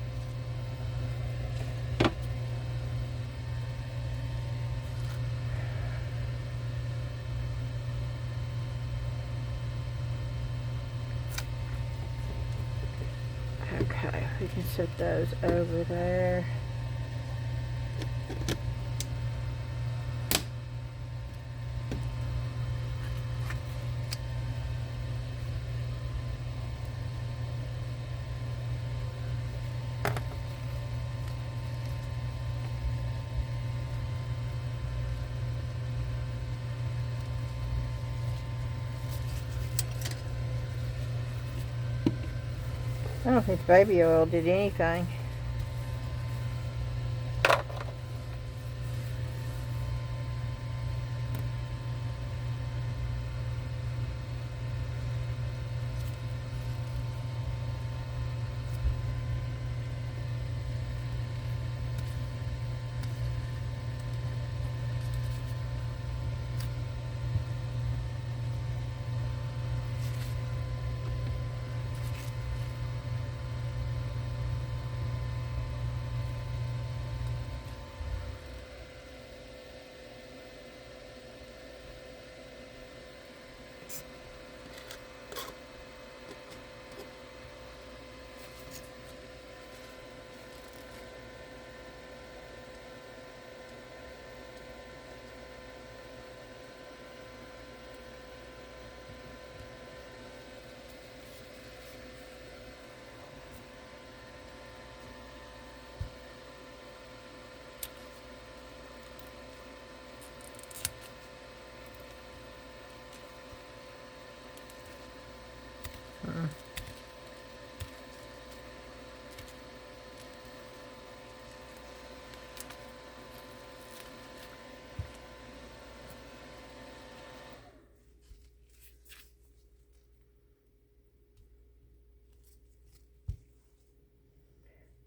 Speaker 1: Okay, we can set those over there. I don't think the baby oil did anything.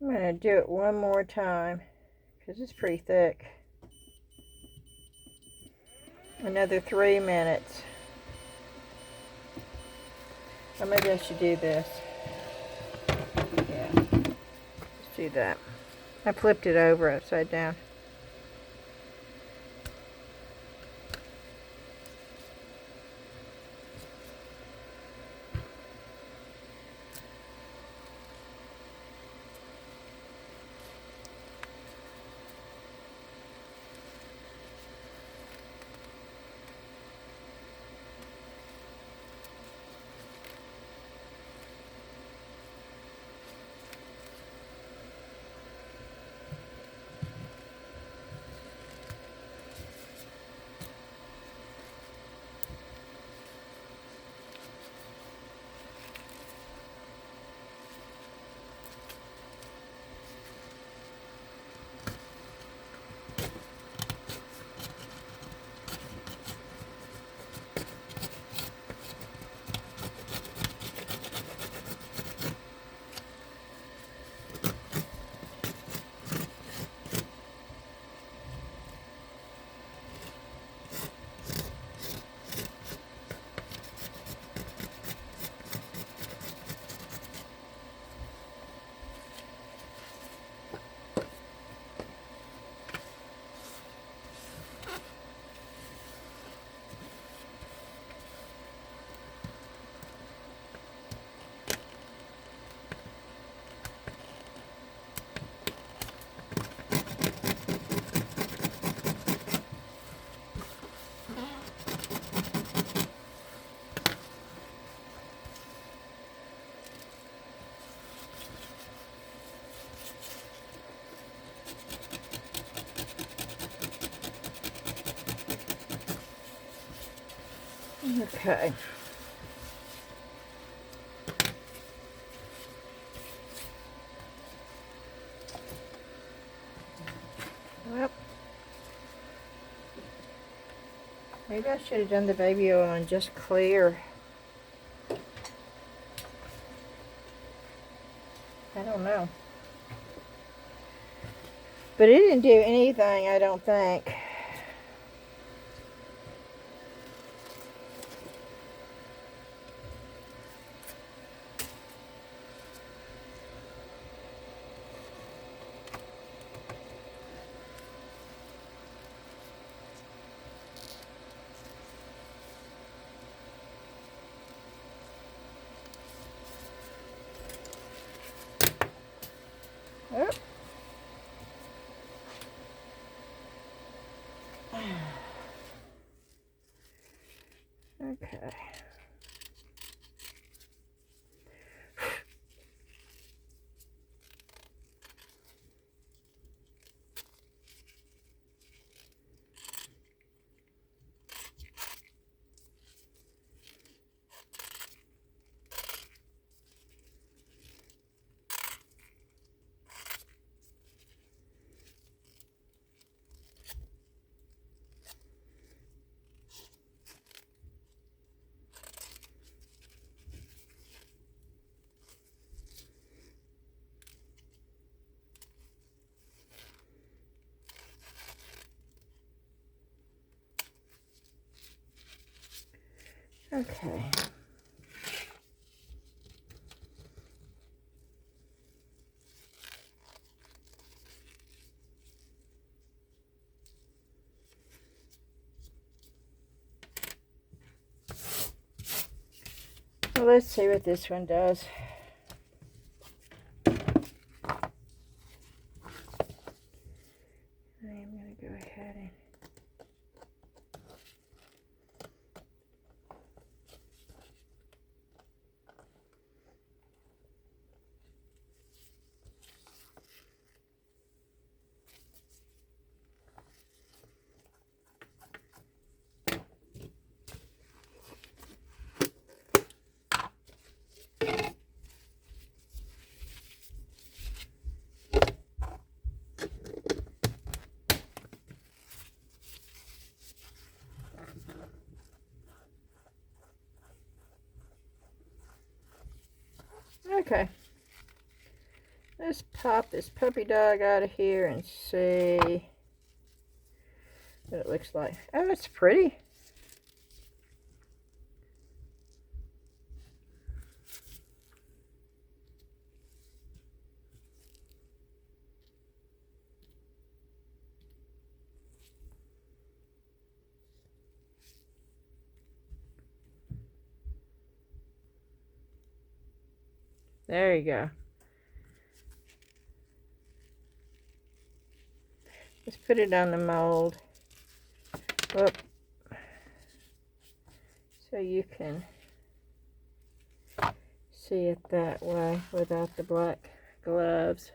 Speaker 1: I'm going to do it one more time because it's pretty thick. Another 3 minutes. Or maybe I should do this. Yeah, let's do that. I flipped it over upside down. Okay. Well, maybe I should have done the baby oil on just clear. I don't know. But it didn't do anything, I don't think. Oh. Okay. Okay. Well, let's see what this one does. I am going to go ahead and okay. Let's pop this puppy dog out of here and see what it looks like. Oh, it's pretty. There you go. Let's put it on the mold. Whoop. So you can see it that way without the black gloves.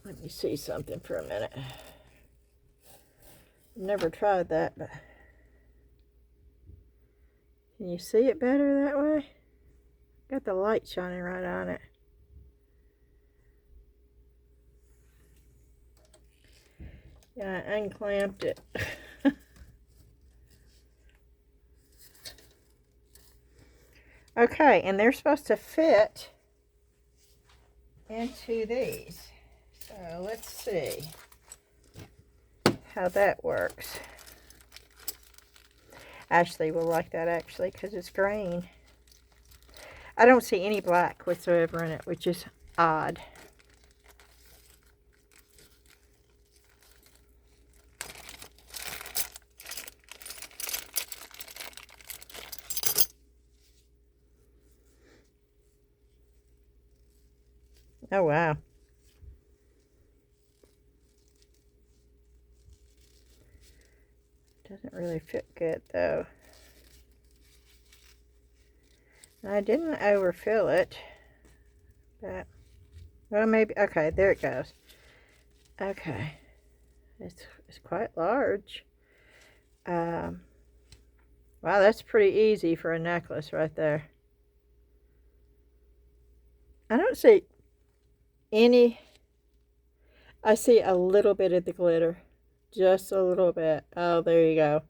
Speaker 1: Let me see something for a minute. Never tried that, but can you see it better that way? Got the light shining right on it. Yeah, I unclamped it. Okay, and they're supposed to fit into these. So let's see how that works. Ashley will like that actually because it's green. I don't see any black whatsoever in it, which is odd. Oh wow. Doesn't really fit good though. I didn't overfill it, but Well, maybe, okay, there it goes. Okay, it's quite large. Wow, that's pretty easy for a necklace right there. I don't see any, I see a little bit of the glitter. Just a little bit. Oh, there you go.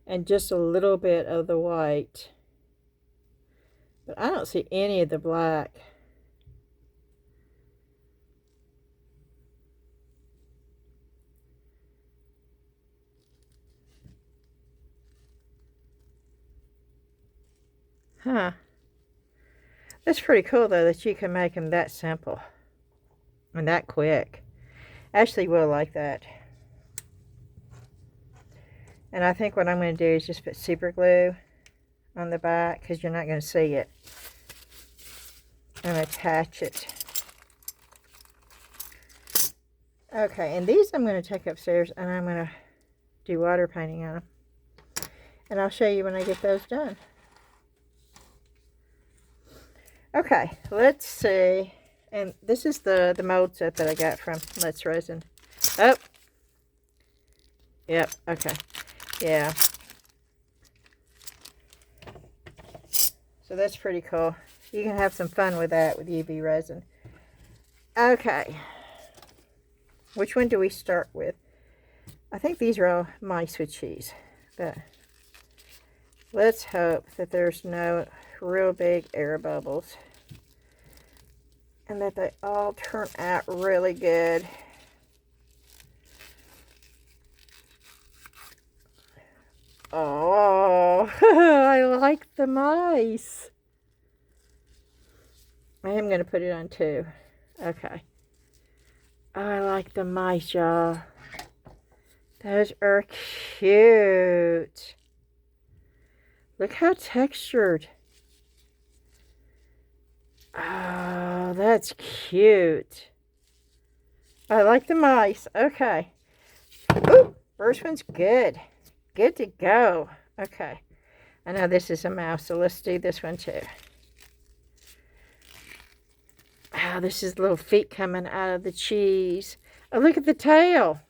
Speaker 1: And just a little bit of the white. But I don't see any of the black. Huh. That's pretty cool, though, that you can make them that simple. And that quick. Ashley will like that. And I think what I'm going to do is just put super glue on the back, because you're not going to see it. And attach it. Okay, and these I'm going to take upstairs, and I'm going to do water painting on them. And I'll show you when I get those done. Okay, let's see. And this is the mold set that I got from Let's Resin. Oh. Yep, okay. Yeah. So that's pretty cool. You can have some fun with that with UV resin. Okay. Which one do we start with? I think these are all mice with cheese. But let's hope that there's no real big air bubbles. And that they all turn out really good. Oh, I like the mice. I am going to put it on too. Okay. Oh, I like the mice, y'all. Those are cute. Look how textured. Oh, that's cute. I like the mice. Okay. Ooh, first one's good. Good to go. Okay. I know this is a mouse, so let's do this one too. Oh, this is little feet coming out of the cheese. Oh, look at the tail.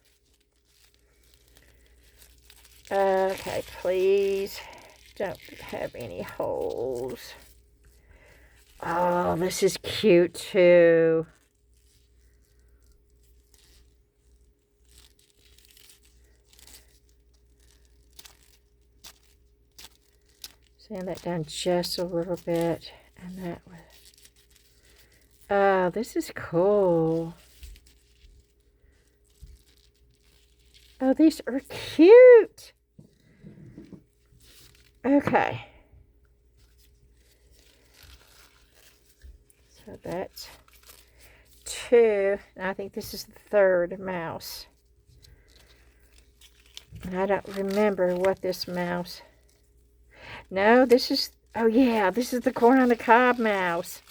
Speaker 1: Okay, please don't have any holes. Oh, this is cute too. Sand that down just a little bit. And that was... Oh, this is cool. Oh, these are cute. Okay. So that's two. And I think this is the third mouse. And I don't remember what this mouse... No, this is... Oh, yeah. This is the corn on the cob mouse.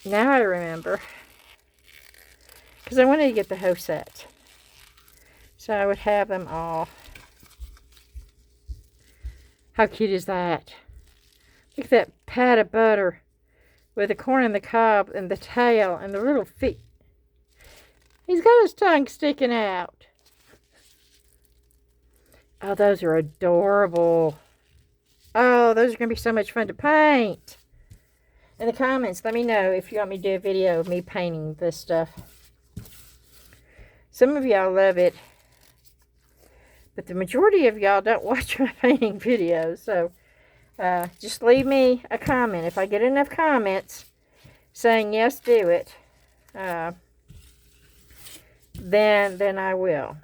Speaker 1: Now I remember. Because I wanted to get the whole set. So I would have them all. How cute is that? Look at that pat of butter. With the corn on the cob and the tail and the little feet. He's got his tongue sticking out. Oh, those are adorable. Oh, those are going to be so much fun to paint. In the comments, let me know if you want me to do a video of me painting this stuff. Some of y'all love it. But the majority of y'all don't watch my painting videos. So, just leave me a comment. If I get enough comments saying, yes, do it, then I will.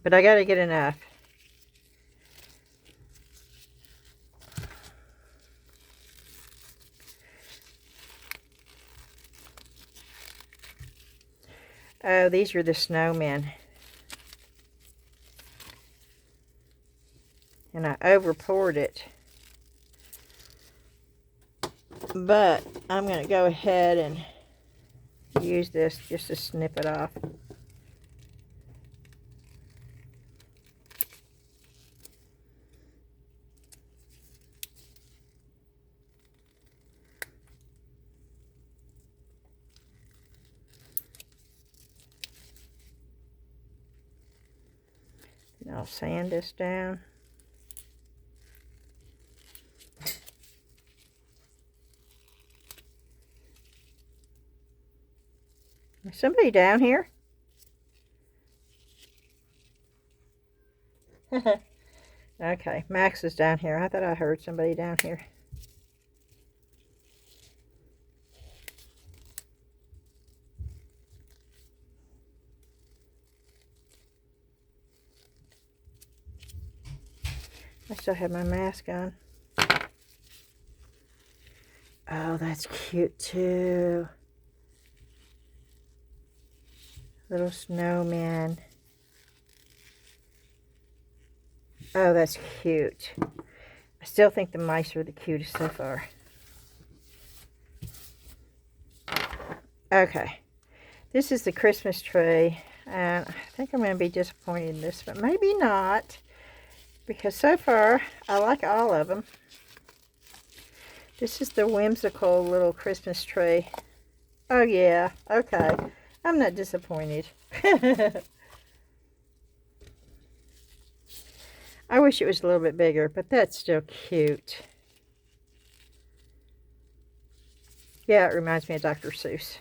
Speaker 1: But I got to get enough. Oh, these are the snowmen. And I over poured it. But I'm going to go ahead and use this just to snip it off. And I'll sand this down. Is somebody down here? Okay, Max is down here. I thought I heard somebody down here. I still have my mask on. Oh, that's cute too. Little snowman. Oh, that's cute. I still think the mice are the cutest so far. Okay. This is the Christmas tree. And I think I'm going to be disappointed in this, but maybe not. Because so far, I like all of them. This is the whimsical little Christmas tree. Oh, yeah. Okay. I'm not disappointed. I wish it was a little bit bigger, but that's still cute. Yeah, it reminds me of Dr. Seuss.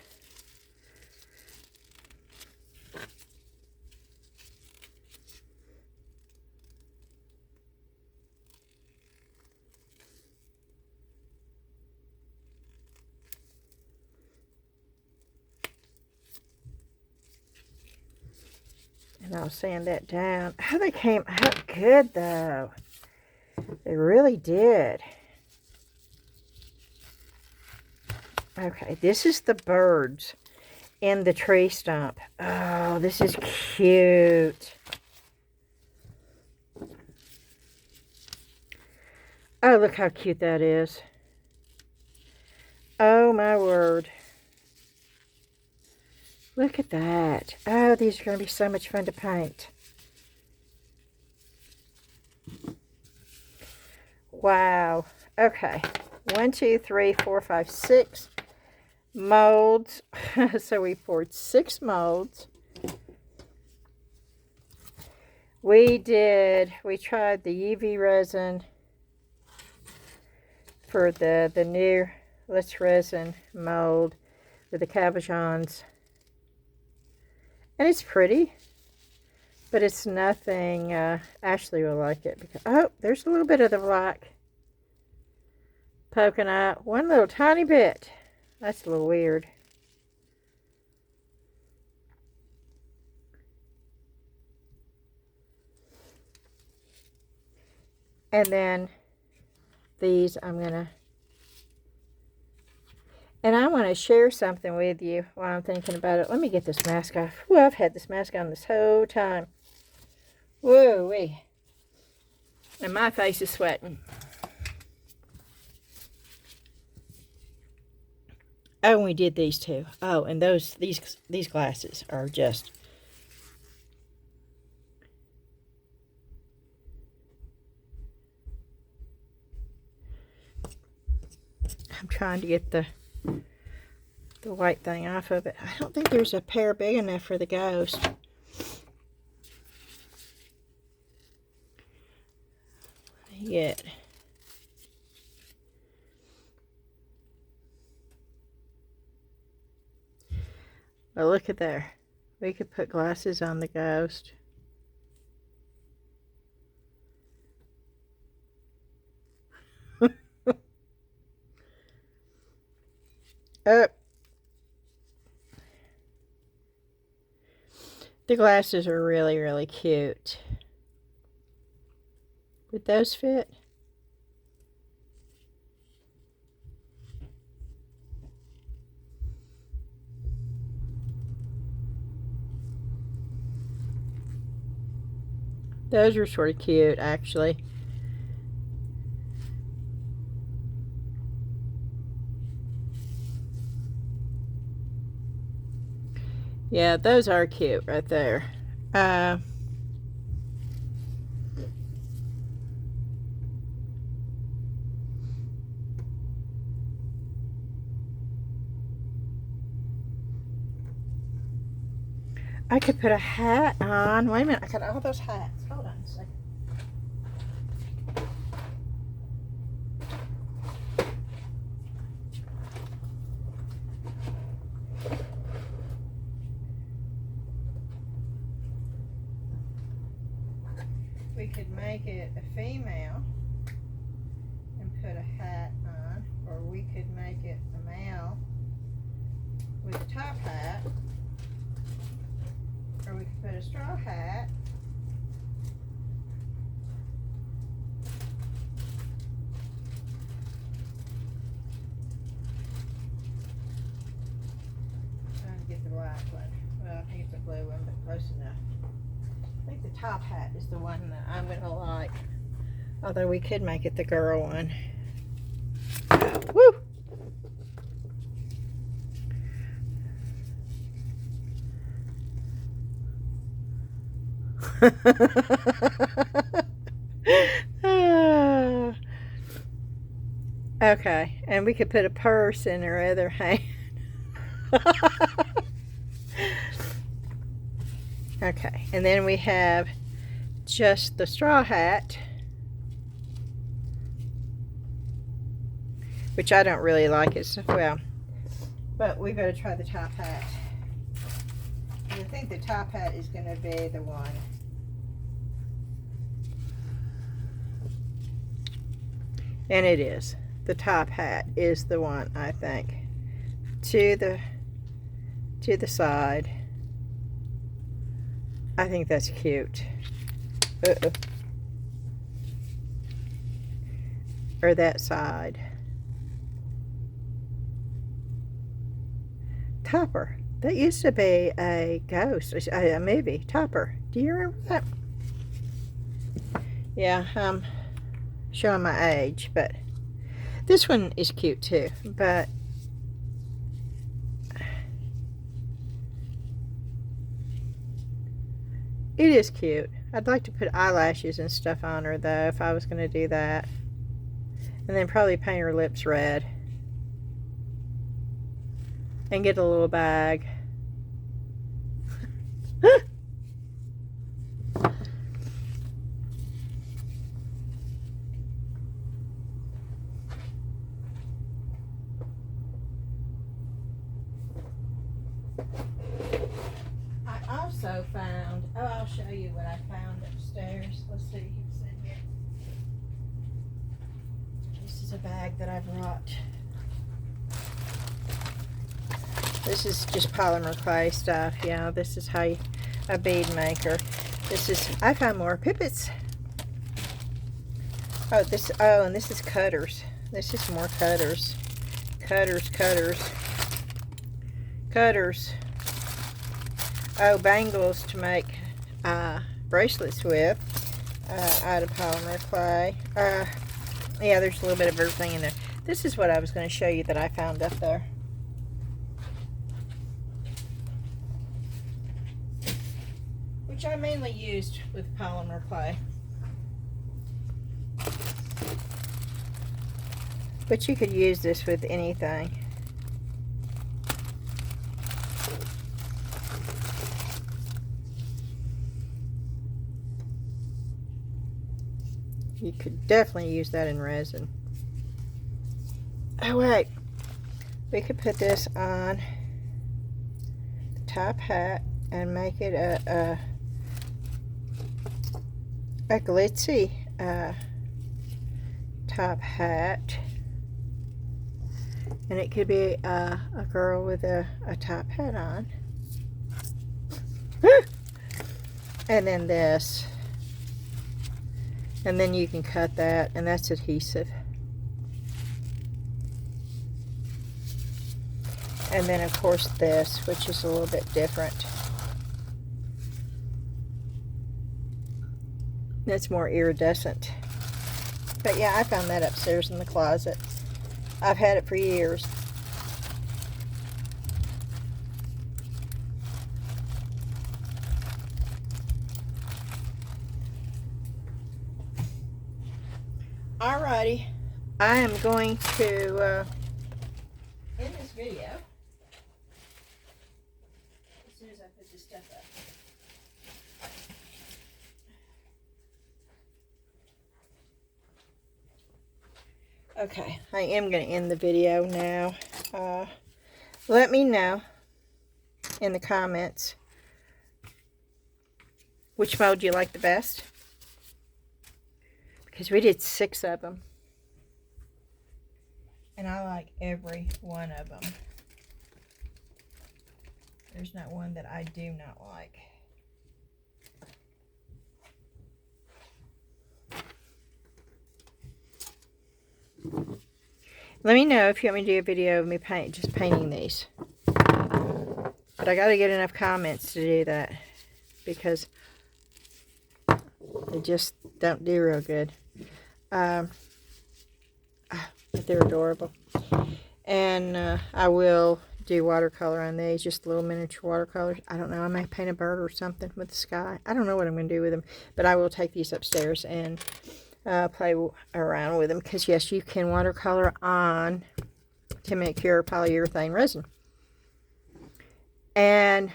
Speaker 1: And I'll sand that down. Oh, they came out good, though. They really did. Okay, this is the birds in the tree stump. Oh, this is cute. Oh, look how cute that is. Oh, my word. Look at that. Oh, these are going to be so much fun to paint. Wow. Okay. 1, 2, 3, 4, 5, 6 molds. So we poured 6 molds. We tried the UV resin for the new Let's Resin mold with the cabochons. And it's pretty, but it's nothing. Ashley will like it. Because, oh, there's a little bit of the black poking out. One little tiny bit. That's a little weird. And then these I'm going to... And I want to share something with you while I'm thinking about it. Let me get this mask off. Whoa, I've had this mask on this whole time. Whoa-wee. And my face is sweating. Oh, and we did these too. Oh, and these glasses are just... I'm trying to get the white thing off of it. I don't think there's a pair big enough for the ghost. Yet. But look at there. We could put glasses on the ghost. Oh. The glasses are really, really cute. Would those fit? Those are sort of cute, actually. Yeah, those are cute right there. I could put a hat on. Wait a minute, I got all those hats. Hold on. we could make it a female and put a hat on, or we could make it a male with a top hat, or we could put a straw hat. Trying to get the black one. Well, I think it's a blue one, but close enough. I think the top hat is the one that I'm going to like. Although we could make it the girl one. Woo! Okay, and we could put a purse in her other hand. Okay, and then we have just the straw hat, which I don't really like it, well, but we better try the top hat. And I think the top hat is going to be the one. And it is. The top hat is the one, I think. To the side. I think that's cute. Or that side. Topper. That used to be a ghost, a movie. Topper. Do you remember that? Yeah, showing my age, but this one is cute too, but it is cute. I'd like to put eyelashes and stuff on her though, if I was going to do that. And then probably paint her lips red. And get a little bag. I also found, I'll show you what I found upstairs. Let's see what's in here. This is a bag that I brought. This is just polymer clay stuff. You know, this is how you, a bead maker. This is, I found more pippets. Oh, and this is cutters. This is more cutters. Cutters. Oh, bangles to make bracelets with out of polymer clay. Yeah, there's a little bit of everything in there. This is what I was going to show you that I found up there. Which I mainly used with polymer clay. But you could use this with anything. You could definitely use that in resin. Oh wait, we could put this on the top hat and make it a glitzy top hat. And it could be a girl with a top hat on. And then this. And then you can cut that, and that's adhesive. And then of course this, which is a little bit different. That's more iridescent. But yeah, I found that upstairs in the closet. I've had it for years. Alrighty, I am going to end this video as soon as I put this stuff up. Okay, I am going to end the video now. Let me know in the comments which mode you like the best. because we did 6 of them. And I like every one of them. There's not one that I do not like. Let me know if you want me to do a video of me just painting these. But I got to get enough comments to do that, because they just don't do real good. But they're adorable. And I will do watercolor on these, just little miniature watercolors. I don't know, I may paint a bird or something with the sky. I don't know what I'm going to do with them, but I will take these upstairs and play around with them, because yes, you can watercolor on Minute Cure Polyurethane Resin. And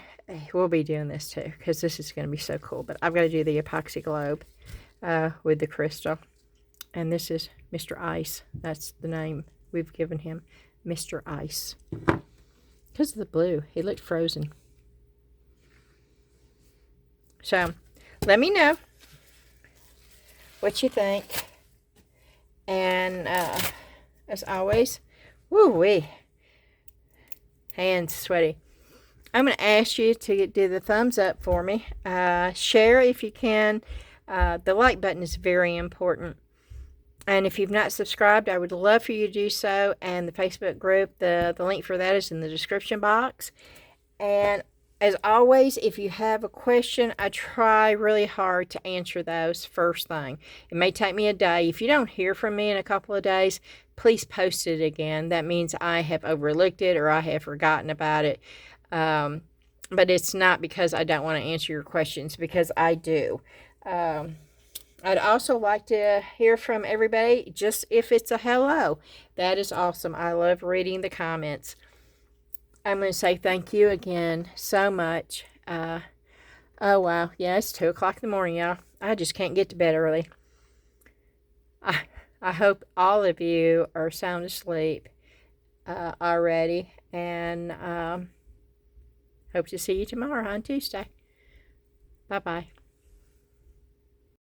Speaker 1: we'll be doing this too, because this is going to be so cool. But I've got to do the epoxy globe with the crystal. And this is Mr. Ice. That's the name we've given him, Mr. Ice. Because of the blue, he looked frozen. So, let me know what you think. And as always, woo-wee, hands sweaty. I'm going to ask you to do the thumbs up for me. Share if you can. The like button is very important. And if you've not subscribed, I would love for you to do so. And the Facebook group, the link for that is in the description box. And as always, if you have a question, I try really hard to answer those first thing. It may take me a day. If you don't hear from me in a couple of days, please post it again. That means I have overlooked it or I have forgotten about it. But it's not because I don't want to answer your questions, because I do. I'd also like to hear from everybody, just if it's a hello. That is awesome. I love reading the comments. I'm going to say thank you again so much. Oh, wow. Yeah, it's 2 o'clock in the morning, y'all. I just can't get to bed early. I hope all of you are sound asleep already. And hope to see you tomorrow on Tuesday. Bye-bye.